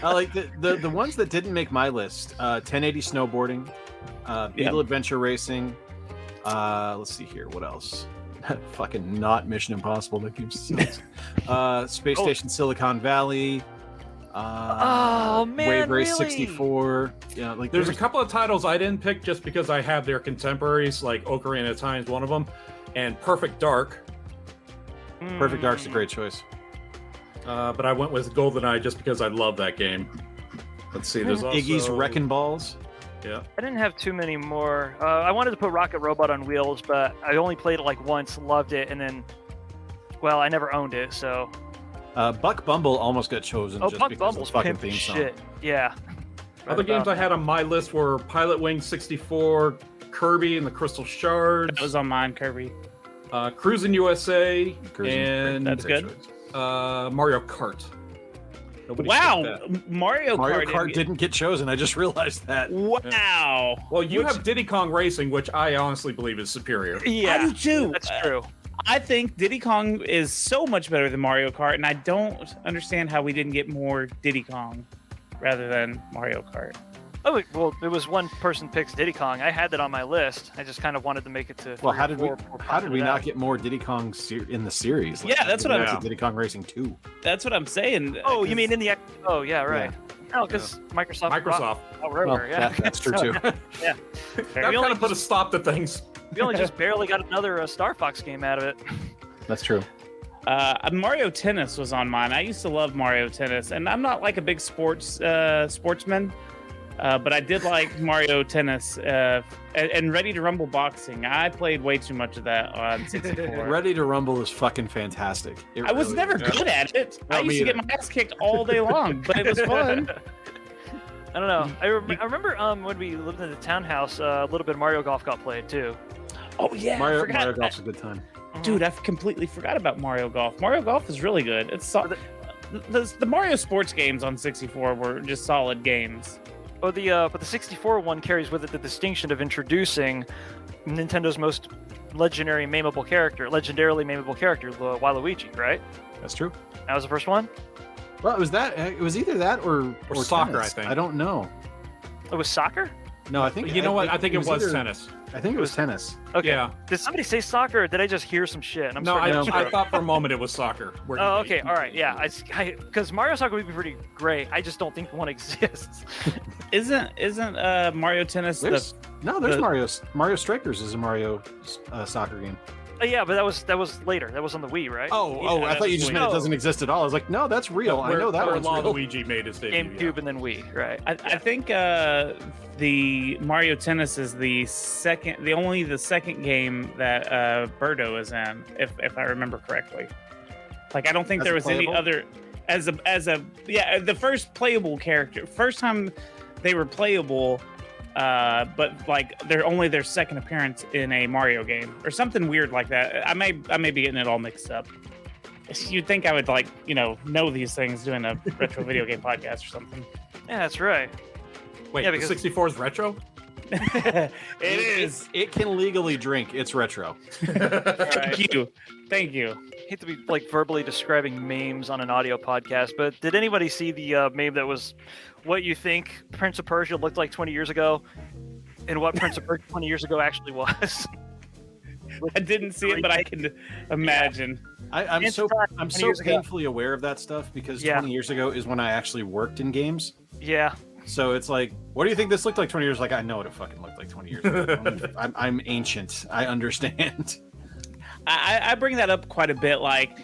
I like the ones that didn't make my list. 1080 snowboarding, Beetle Adventure Racing. Let's see here. What else? Fucking not Mission Impossible. That game sucks. Space Station Silicon Valley. Oh, man, Wave Race really? 64. Yeah, like There's a couple of titles I didn't pick just because I have their contemporaries, like Ocarina of Time is one of them, and Perfect Dark. Perfect Dark's a great choice. But I went with GoldenEye just because I love that game. Let's see, there's also Iggy's Wrecking Balls. Yeah. I didn't have too many more. I wanted to put Rocket Robot on Wheels, but I only played it like once, loved it, and then, well, I never owned it, so. Buck Bumble almost got chosen just Buck because Bumble's of the fucking pimp theme as song. shit. Yeah. Other games I had on my list were Pilot Wing 64, Kirby and the Crystal Shards, That was on mine, Kirby. Cruisin' USA, Cruisin' and That's good. Mario Kart. Nobody Wow, picked that. Mario Kart didn't get chosen. I just realized that. Wow. Well, you have Diddy Kong Racing, which I honestly believe is superior. Yeah. I do too. That's true. I think Diddy Kong is so much better than Mario Kart, and I don't understand how we didn't get more Diddy Kong rather than Mario Kart. Oh, well, it was one person picks Diddy Kong. I had that on my list. I just kind of wanted to make it to. Well, three how or did we four before how did we popping it not out. get more Diddy Kong in the series? Yeah, that's what I'm I'm- Diddy Kong Racing 2. That's what I'm saying. Oh, you 'cause- mean in the? Oh, yeah, right. No, because Microsoft. Microsoft. Oh, right, Well, yeah. that's true too. Yeah. That We kind only of put a stop to things. We only just barely got another Star Fox game out of it. That's true. Mario Tennis was on mine. I used to love Mario Tennis, and I'm not like a big sportsman, but I did like Mario Tennis and Ready to Rumble boxing. I played way too much of that on 64. Ready to Rumble is fucking fantastic. I was really never is. good at it. No, I used me to get my either. ass kicked all day long, but it was fun. I don't know. I remember when we lived in the townhouse, a little bit of Mario Golf got played too. Oh yeah, I Mario forgot. Golf's a good time. Dude, I completely forgot about Mario Golf. Mario Golf is really good. It's the Mario sports games on 64 were just solid games. Oh, but the 64 one carries with it the distinction of introducing Nintendo's most legendarily mameable character, Waluigi, right? That's true. That was the first one. Well, it was that. It was either that or soccer, tennis. I think. I don't know. It was soccer. No, I think You know what? I think it was either- tennis. I think it was tennis. Okay. Yeah. Did somebody say soccer, or did I just hear some shit? And I'm No, starting to I stroke? thought for a moment it was soccer. Where Oh, you- okay, all right, yeah. Because Mario Soccer would be pretty great. I just don't think one exists. Isn't Mario Tennis There's the- Mario Strikers is a Mario soccer game. Yeah, but that was later. That was on the Wii, right? I thought you just meant it doesn't exist at all. I was like, no, that's real. I know that where one's real. Luigi made his debut. GameCube and then Wii, right? I think the Mario Tennis is the second game that Birdo is in, if I remember correctly. Like I don't think As there a was any playable? other the first playable character, first time they were playable. But like they're only their second appearance in a Mario game or something weird like that. I may be getting it all mixed up. You'd think I would know these things doing a retro video game podcast or something. Yeah, that's right. Wait, Yeah, the because- 64 is retro? It is. It can legally drink. It's retro. Thank you. Hate to be like verbally describing memes on an audio podcast, but did anybody see the meme that was what you think Prince of Persia looked like 20 years ago? in what Prince of Persia 20 years ago actually was. I didn't see it, but I can imagine. I'm so 20 years ago. painfully aware of that stuff because Yeah. 20 years ago is when I actually worked in games. Yeah. So it's like, what do you think this looked like 20 years? Like, I know what it fucking looked like 20 years ago. I'm ancient. I understand. I bring that up quite a bit. Like,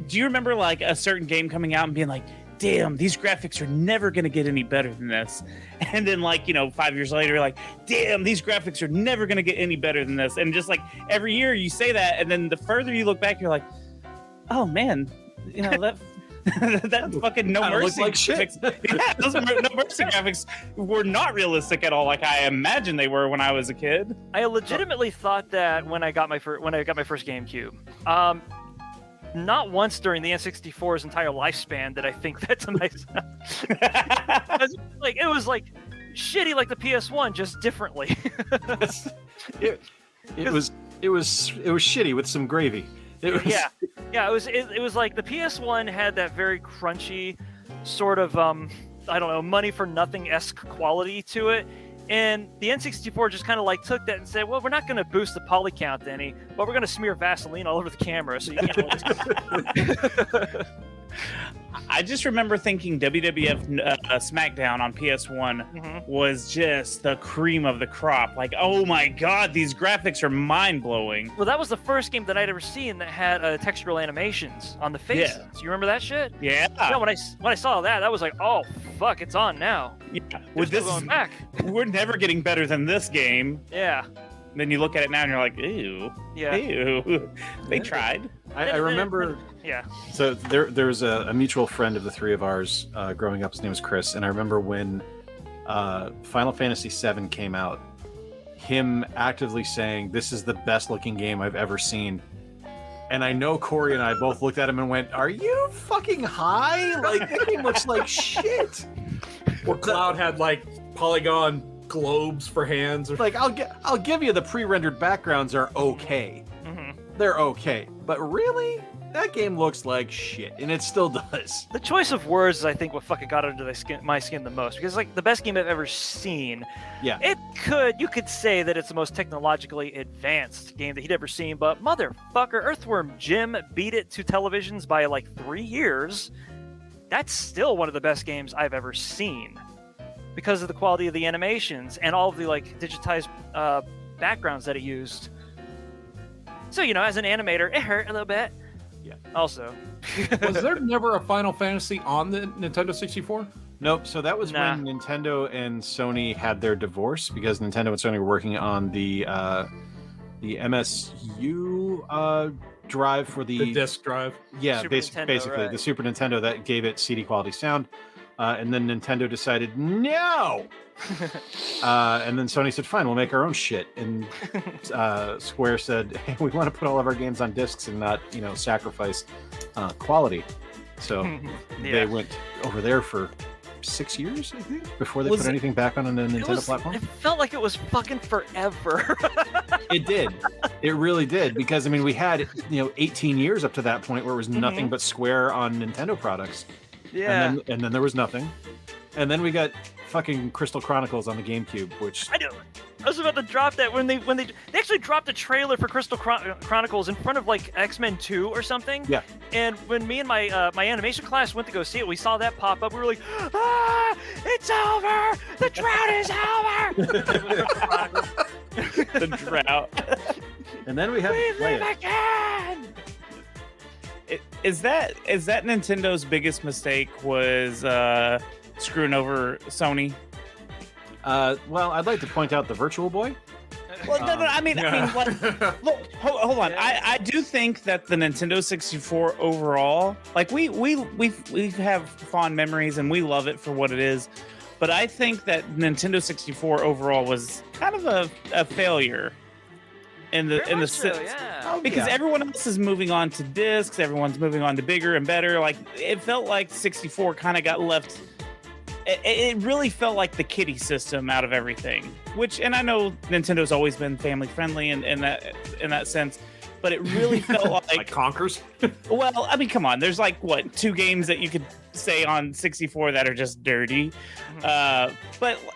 do you remember like a certain game coming out and being like, damn, these graphics are never going to get any better than this? And then like, 5 years later, like, damn, these graphics are never going to get any better than this. And just like every year you say that. And then the further you look back, you're like, oh man, that that fucking No Kinda looked Mercy like shit. graphics. Yeah, those No Mercy graphics were not realistic at all, like I imagined they were when I was a kid. I legitimately thought that when I got my first GameCube. Not once during the N64's entire lifespan did I think that to myself. Like it was like shitty like the PS1, just differently. it was shitty with some gravy. It was, Yeah. It was like the PS1 had that very crunchy sort of I don't know, money for nothing-esque quality to it. And the N64 just kind of like took that and said, well, we're not going to boost the poly count any, but we're going to smear Vaseline all over the camera. So you can't I just remember thinking WWF SmackDown on PS1 was just the cream of the crop. Like, oh my god, these graphics are mind-blowing. Well, that was the first game that I'd ever seen that had textural animations on the faces. Yeah. You remember that shit? Yeah. Yeah, when I saw that was like, oh fuck, it's on now. Yeah. With this going back. We're never getting better than this game. Yeah. Then you look at it now and you're like, ew. Yeah. Ew. They tried. I remember. Yeah. So there was a mutual friend of the three of ours growing up. His name was Chris, and I remember when Final Fantasy VII came out, him actively saying, "This is the best looking game I've ever seen." And I know Corey and I both looked at him and went, "Are you fucking high? Like that game looks like shit." Or Cloud had like polygon globes for hands. Or... Like I'll give you the pre-rendered backgrounds are okay. They're okay, but really, that game looks like shit, and it still does. The choice of words is, I think, what fucking got under my skin the most, because like the best game I've ever seen. Yeah. You could say that it's the most technologically advanced game that he'd ever seen, but motherfucker, Earthworm Jim beat it to televisions by like 3 years. That's still one of the best games I've ever seen, because of the quality of the animations and all of the like digitized backgrounds that it used. So, as an animator, it hurt a little bit. Yeah. Also. Was there never a Final Fantasy on the Nintendo 64? Nope. So that was when Nintendo and Sony had their divorce, because Nintendo and Sony were working on the MSU drive for The disc drive. Yeah, Super Nintendo, basically right. the Super Nintendo that gave it CD quality sound. And then Nintendo decided, no! And then Sony said, fine, we'll make our own shit. And Square said, hey, we want to put all of our games on discs and not, sacrifice quality. So they went over there for 6 years, I think, before they put anything back on a Nintendo platform. It felt like it was fucking forever. It did. It really did. Because, we had, 18 years up to that point where it was nothing but Square on Nintendo products. Yeah. And then there was nothing. And then we got fucking Crystal Chronicles on the GameCube, which... I know. I was about to drop that when they actually dropped a trailer for Crystal Chronicles in front of like X-Men 2 or something. Yeah. And when me and my animation class went to go see it, we saw that pop up. We were like, "Ah, it's over! The drought is over!" The drought. And then we had We to play live it. again! Is that Nintendo's biggest mistake was screwing over Sony? Well, I'd like to point out the Virtual Boy. Well, no. I mean, like, look, hold on. I do think that the Nintendo 64 overall, like, we have fond memories and we love it for what it is, but I think that Nintendo 64 overall was kind of a failure in the sense. Because everyone else is moving on to discs, everyone's moving on to bigger and better. Like, it felt like 64 kind of got left. It really felt like the kiddie system out of everything. And I know Nintendo's always been family friendly in that sense, but it really felt Like Conkers. well, I mean, come on. There's like what 2 games that you could say on 64 that are just dirty, but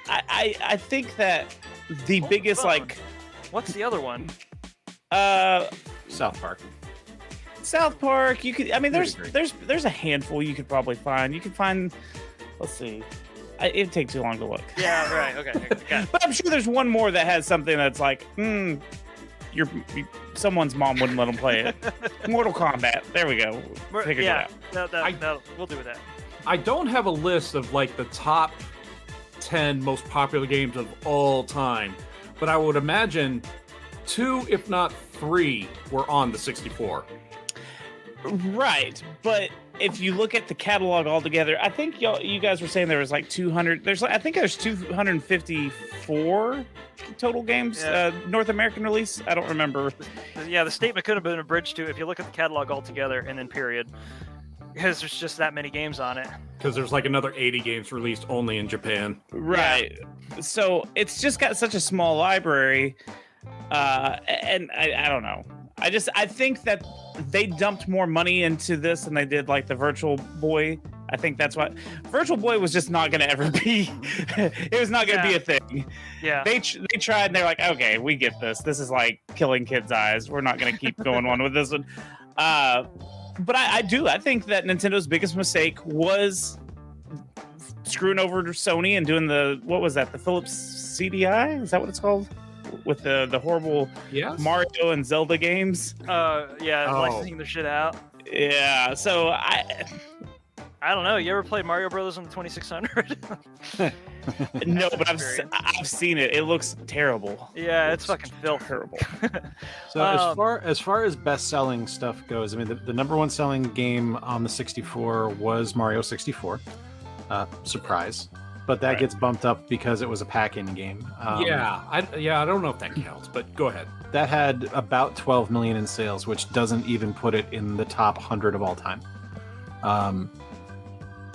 I think that the biggest like what's the other one? South Park. South Park. You could. I mean, there's a handful you could probably find. You could find. Let's see. It'd take too long to look. Yeah. Right. Okay. Got it. But I'm sure there's one more that has something that's like, someone's mom wouldn't let them play it. Mortal Kombat. There we go. Figured it out. No, we'll do that. I don't have a list of like the top 10 most popular games of all time, but I would imagine 2, if not 3, were on the 64. Right, but if you look at the catalog altogether, I think you guys were saying there was like 200. I think there's 254 total games, North American release. I don't remember. Yeah, the statement could have been abridged to if you look at the catalog altogether and then period, because there's just that many games on it. Because there's like another 80 games released only in Japan. Right. Yeah. So it's just got such a small library, and I don't know. I think that they dumped more money into this than they did like the Virtual Boy. I think that's what Virtual Boy was just not going to ever be. It was not going to be a thing. Yeah. They tried and they're like, okay, we get this. This is like killing kids' eyes. We're not going to keep going on with this one. But I think that Nintendo's biggest mistake was screwing over Sony and doing the Philips CDI? Is that what it's called? With the horrible Mario and Zelda games. Licensing the shit out. Yeah, so I don't know. You ever played Mario Brothers on the 2600? No, but I've seen it. It looks terrible. Yeah, it's fucking filth. Terrible. So as far as best-selling stuff goes, I mean the number one selling game on the 64 was Mario 64. Surprise. But that gets bumped up because it was a pack-in game. I don't know if that counts, but go ahead. That had about 12 million in sales, which doesn't even put it in the top 100 of all time.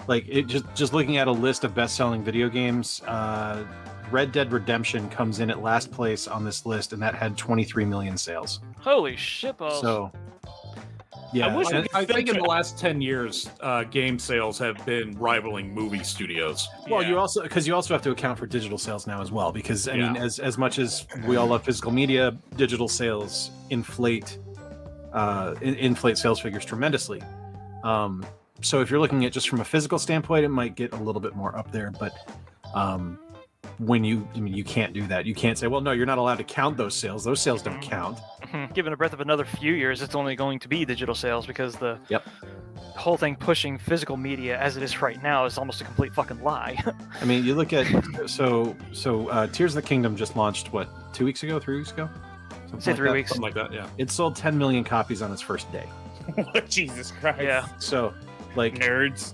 Like it just looking at a list of best-selling video games, Red Dead Redemption comes in at last place on this list, and that had 23 million sales. Holy shitballs! So. Yeah, I think in the last 10 years, game sales have been rivaling movie studios. Well, you also have to account for digital sales now as well, because I mean, as much as we all love physical media, digital sales inflate sales figures tremendously. So if you're looking at just from a physical standpoint, it might get a little bit more up there, but when you can't do that. You can't say, well, no, you're not allowed to count those sales. Those sales don't count. Given a breath of another few years, it's only going to be digital sales because the whole thing pushing physical media as it is right now is almost a complete fucking lie. I mean, you look at so Tears of the Kingdom just launched 3 weeks ago? Say 3 weeks. Something like that, yeah. It sold 10 million copies on its first day. Jesus Christ. Yeah. So, like nerds.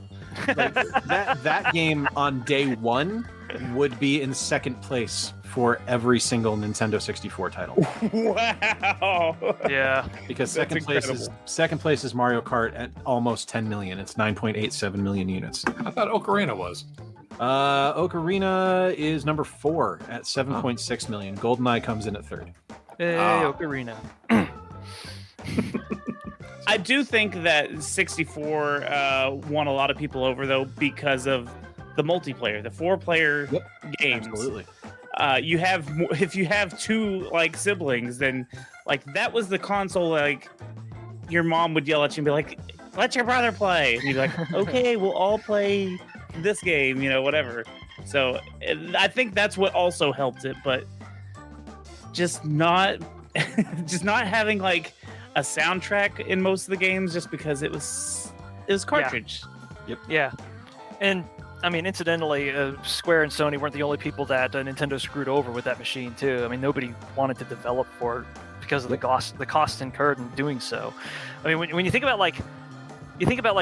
Like, that game on day one would be in second place for every single Nintendo 64 title. Wow. Yeah. Because second place is Mario Kart at almost 10 million. It's 9.87 million units. I thought Ocarina was. Ocarina is number 4 at 7.6 million. GoldenEye comes in at third. Hey, Ocarina. I do think that 64 won a lot of people over, though, because of the multiplayer, the 4-player games. Absolutely. If you have 2 like siblings, then like that was the console. Like your mom would yell at you and be like, "Let your brother play," and you'd be like, "Okay, we'll all play this game," whatever. So I think that's what also helped it, but just not having like a soundtrack in most of the games, just because it was cartridge. Yeah. And I mean, incidentally, Square and Sony weren't the only people that Nintendo screwed over with that machine too. I mean, nobody wanted to develop for it because of the cost incurred in doing so. I mean, when you think about like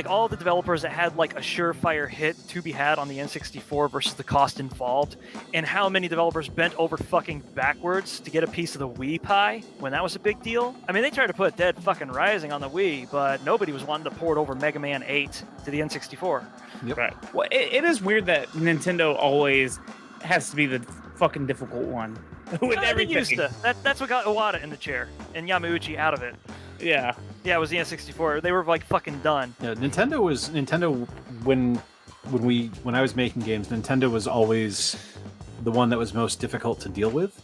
all the developers that had like a surefire hit to be had on the N64 versus the cost involved, and how many developers bent over fucking backwards to get a piece of the Wii pie when that was a big deal. I mean, they tried to put Dead fucking Rising on the Wii, but nobody was wanting to port over Mega Man 8 to the N64. Yep. Right. Well, it is weird that Nintendo always has to be the fucking difficult one with everything. Used to. That's what got Iwata in the chair and Yamauchi out of it. Yeah. Yeah, it was the N64. They were like fucking done. Yeah, Nintendo when I was making games, Nintendo was always the one that was most difficult to deal with,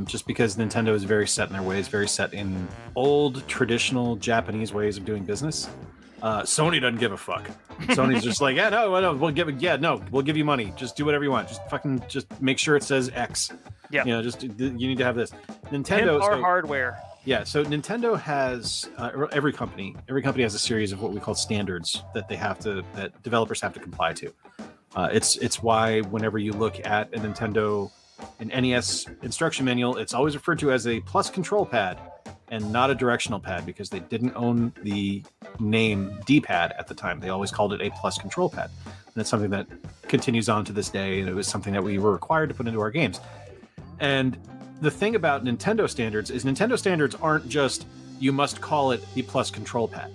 just because Nintendo is very set in their ways, very set in old traditional Japanese ways of doing business. Sony doesn't give a fuck. Sony's just like, we'll give you money. Just do whatever you want. Just make sure it says X. Yeah. You need to have this. Nintendo Our hardware. Yeah, so Nintendo has every company has a series of what we call standards that that developers have to comply to. It's why whenever you look at an NES instruction manual, it's always referred to as a plus control pad and not a directional pad, because they didn't own the name D-pad at the time. They always called it a plus control pad. And it's something that continues on to this day, and it was something that we were required to put into our games. And the thing about Nintendo standards is Nintendo standards aren't just, you must call it the plus control pad.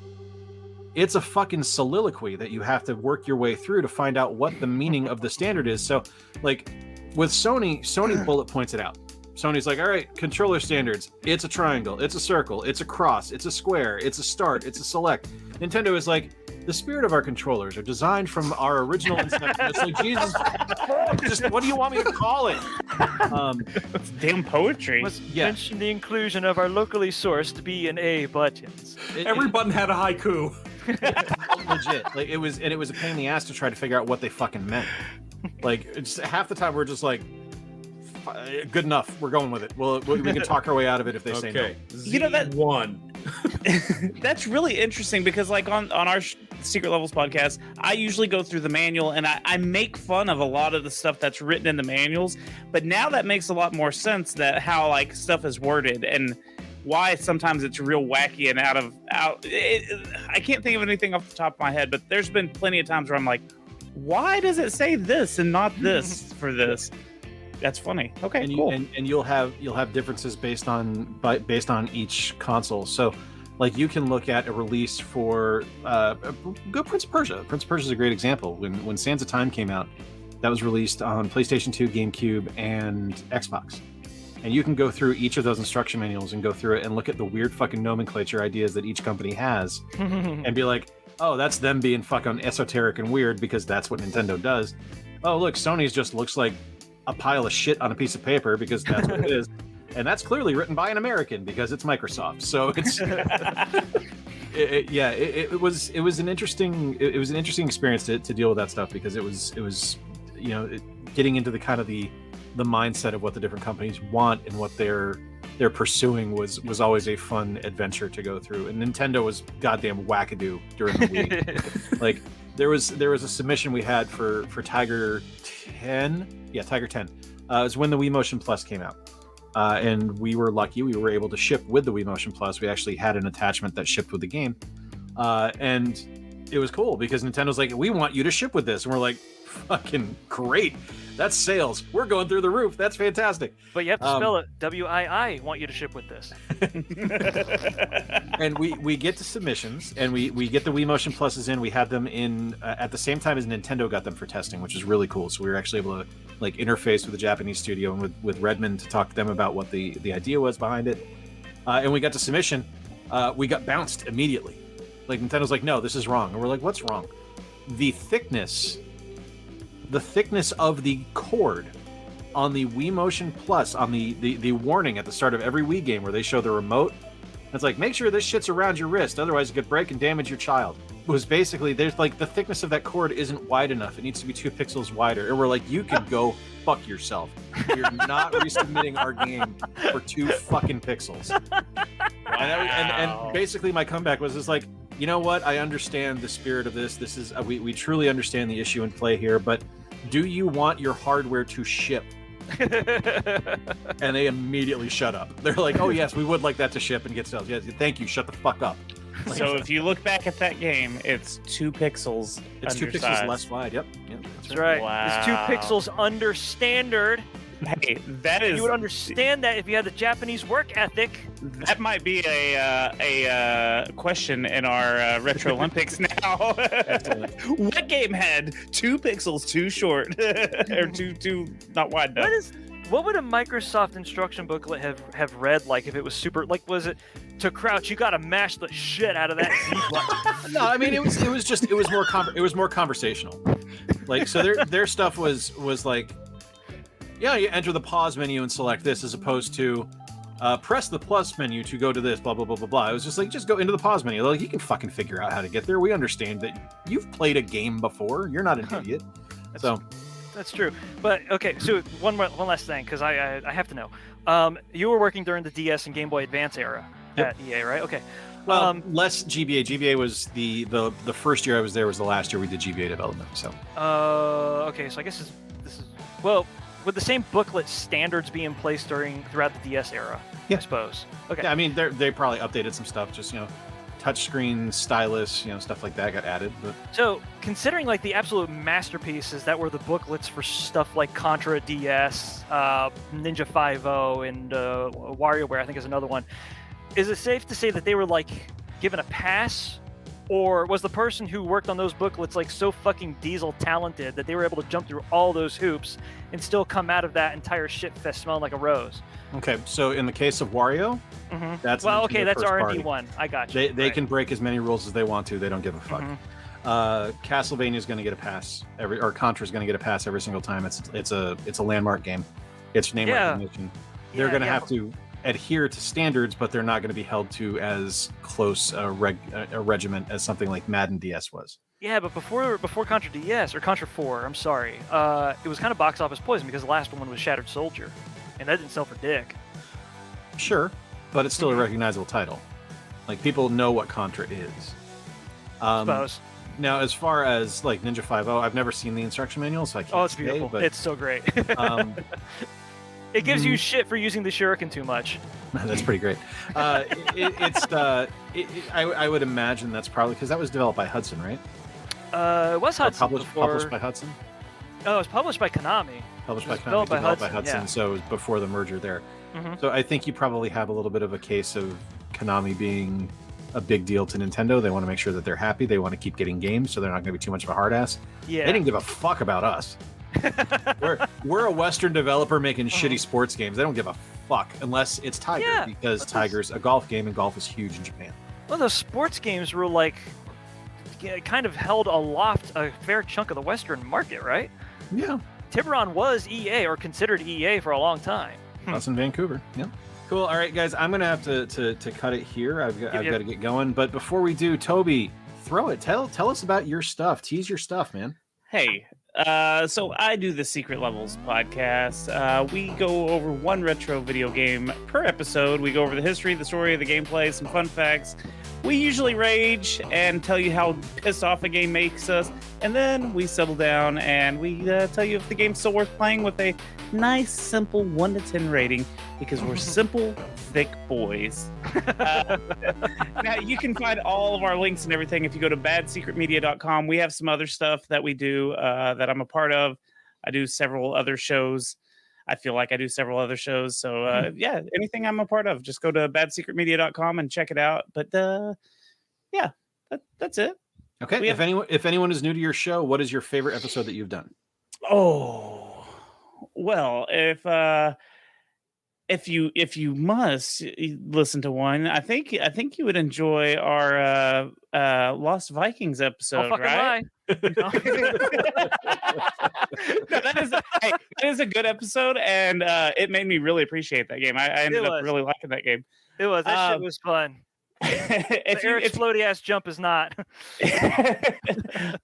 It's a fucking soliloquy that you have to work your way through to find out what the meaning of the standard is. So, like, with Sony bullet points it out. Sony's like, all right, controller standards. It's a triangle. It's a circle. It's a cross. It's a square. It's a start. It's a select. Nintendo is like, the spirit of our controllers are designed from our original inception. It's like, Jesus, just what do you want me to call it? It's damn poetry. Let's mention the inclusion of our locally sourced B and A buttons. Every button had a haiku. Legit. Like, it was a pain in the ass to try to figure out what they fucking meant. Like, it's half the time we're just like, good enough. We're going with it. Well, we can talk our way out of it if they say no. Z1. That's really interesting, because like on our Secret Levels podcast, I usually go through the manual and I make fun of a lot of the stuff that's written in the manuals, but now that makes a lot more sense, that how like stuff is worded and why sometimes it's real wacky and I can't think of anything off the top of my head, but there's been plenty of times where I'm like, why does it say this and not this for this? That's funny. Okay, and cool. And you'll have differences based on each console. So, like, you can look at a release for go Prince of Persia. Prince of Persia is a great example. When Sands of Time came out, that was released on PlayStation 2, GameCube, and Xbox. And you can go through each of those instruction manuals and go through it and look at the weird fucking nomenclature ideas that each company has, and be like, oh, that's them being fucking esoteric and weird because that's what Nintendo does. Oh, look, Sony's just looks like a pile of shit on a piece of paper because that's what it is, and that's clearly written by an American because it's Microsoft. So it's it was an interesting experience to deal with that stuff, because it was getting into the kind of the mindset of what the different companies want and what they're pursuing was always a fun adventure to go through. And Nintendo was goddamn wackadoo during the Wii. Like, there was a submission we had for Tiger 10. Yeah, Tiger 10. It was when the Wii Motion Plus came out. And we were lucky. We were able to ship with the Wii Motion Plus. We actually had an attachment that shipped with the game. And it was cool because Nintendo's like, we want you to ship with this. And we're like, fucking great. That's sales. We're going through the roof. That's fantastic. But you have to spell it WII. Want you to ship with this. And we get to submissions, and we get the Wii Motion Pluses in. We had them in at the same time as Nintendo got them for testing, which is really cool. So we were actually able to like interface with the Japanese studio and with Redmond to talk to them about what the idea was behind it. And we got to submission. We got bounced immediately. Like, Nintendo's like, no, this is wrong. And we're like, what's wrong? The thickness of the cord on the Wii Motion Plus, on the warning at the start of every Wii game where they show the remote, it's like, make sure this shit's around your wrist, otherwise it could break and damage your child. It was basically, there's like, the thickness of that cord isn't wide enough. It needs to be 2 pixels wider. And we're like, you can go fuck yourself. You're not resubmitting our game for 2 fucking pixels. And basically my comeback was just like, you know what? I understand the spirit of this. This is we truly understand the issue in play here, but do you want your hardware to ship? And they immediately shut up. They're like, oh yes, we would like that to ship and get sales. Yes, thank you. Shut the fuck up. Like, so if you look back at that game, it's 2 pixels. It's 2 pixels less wide. Yep. That's right. Wow. It's 2 pixels under standard. Hey, that is. You would understand that if you had the Japanese work ethic. That might be a question in our Retro Olympics now. What game had 2 pixels too short or too not wide enough? What would a Microsoft instruction booklet have read like if it was super? Like, was it to crouch? You got to mash the shit out of that Z button. No, I mean it was more conversational. Like, so their stuff was like, yeah, you enter the pause menu and select this, as opposed to press the plus menu to go to this, blah blah blah blah blah. It was just like, just go into the pause menu. Like, you can fucking figure out how to get there. We understand that you've played a game before. You're not an idiot. That's true. But okay, so one last thing, because I have to know. You were working during the DS and Game Boy Advance era at EA, right? Okay. Well, less GBA. GBA was the first year I was there was the last year we did GBA development. So. Okay, so I guess this is well, would the same booklet standards be in place throughout the DS era? Yeah. I suppose. Okay. Yeah, I mean they probably updated some stuff. Just touchscreen, stylus, stuff like that got added. But so, considering like the absolute masterpieces that were the booklets for stuff like Contra DS, Ninja 5.0, and WarioWare, I think is another one. Is it safe to say that they were like given a pass, or was the person who worked on those booklets like so fucking diesel talented that they were able to jump through all those hoops and still come out of that entire shit fest smelling like a rose? Okay, so in the case of Wario, that's that's R&D R&D 1. I got you. They can break as many rules as they want to. They don't give a fuck. Castlevania is going to get a pass or Contra is going to get a pass every single time. It's a landmark game. It's name recognition. They're going to have to adhere to standards, but they're not going to be held to as close a regiment as something like Madden DS was. Yeah, but before Contra DS or Contra 4, I'm sorry, it was kind of box office poison because the last one was Shattered Soldier, and that didn't sell for dick. Sure, but it's still a recognizable title. Like, people know what Contra is. Suppose. Now, as far as like Ninja 5.0, I've never seen the instruction manual, so I can't. Oh, it's beautiful. But, it's so great. It gives you shit for using the shuriken too much. That's pretty great. I would imagine that's probably because that was developed by Hudson, right? It was Hudson published by Hudson. Oh, it was published by Konami. Published by Konami, developed by Hudson. Yeah. So it was before the merger there. So I think you probably have a little bit of a case of Konami being a big deal to Nintendo. They want to make sure that they're happy. They want to keep getting games, so they're not going to be too much of a hard ass. Yeah. They didn't give a fuck about us. we're a Western developer making shitty sports games. They don't give a fuck unless it's Tiger, because Tiger's a golf game and golf is huge in Japan. Well, those sports games were like kind of held aloft a fair chunk of the Western market, right? Yeah. Tiburon was EA or considered EA for a long time. Us in Vancouver. Yeah. Cool. All right, guys. I'm gonna have to cut it here. I've got to get going. But before we do, Toby, throw it. Tell us about your stuff. Tease your stuff, man. Hey, so I do the Secret Levels podcast. We go over one retro video game per episode. We go over the history, the story, the gameplay, some fun facts. We usually rage and tell you how pissed off a game makes us, and then we settle down and we tell you if the game's still worth playing with a nice, simple 1 to 10 rating, because we're simple, thick boys. Now, you can find all of our links and everything if you go to badsecretmedia.com. We have some other stuff that we do that I'm a part of. I do several other shows. I feel like I do several other shows. So, anything I'm a part of, just go to badsecretmedia.com and check it out. But, that's it. Okay. If anyone is new to your show, what is your favorite episode that you've done? Oh, well, if you must listen to one, I think you would enjoy our Lost Vikings episode, right? No, that is a good episode, and it made me really appreciate that game. I ended up really liking that game. It was. That shit was fun. Eric's floaty ass jump is not.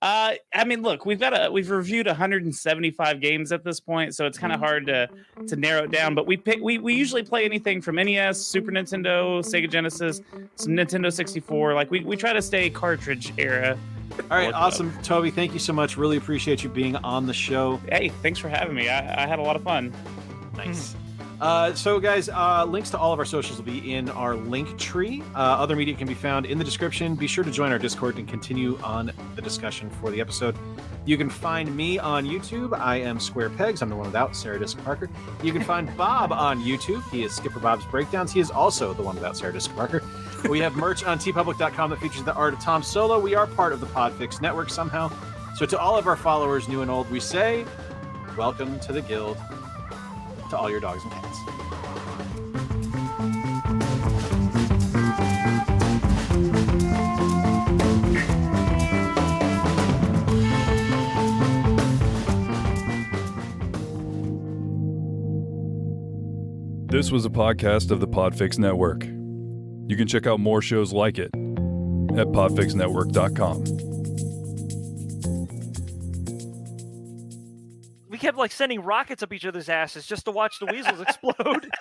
I mean, look, we've reviewed 175 games at this point, so it's kind of hard to narrow it down. But we usually play anything from NES, Super Nintendo, Sega Genesis, some Nintendo 64. Like we try to stay cartridge era. All right, awesome, Toby. Thank you so much. Really appreciate you being on the show. Hey, thanks for having me. I had a lot of fun. Nice. So, guys, links to all of our socials will be in our link tree. Other media can be found in the description. Be sure to join our Discord and continue on the discussion for the episode. You can find me on YouTube. I am Square Pegs. I'm the one without Sarah Jessica Parker. You can find Bob on YouTube. He is Skipper Bob's Breakdowns. He is also the one without Sarah Jessica Parker. We have merch on tpublic.com that features the art of Tom Solo. We are part of the PodFix network somehow. So to all of our followers, new and old, we say, welcome to the guild. to all your dogs and cats. This was a podcast of the PODFIX Network. You can check out more shows like it at podfixnetwork.com. We kept like sending rockets up each other's asses just to watch the weasels explode.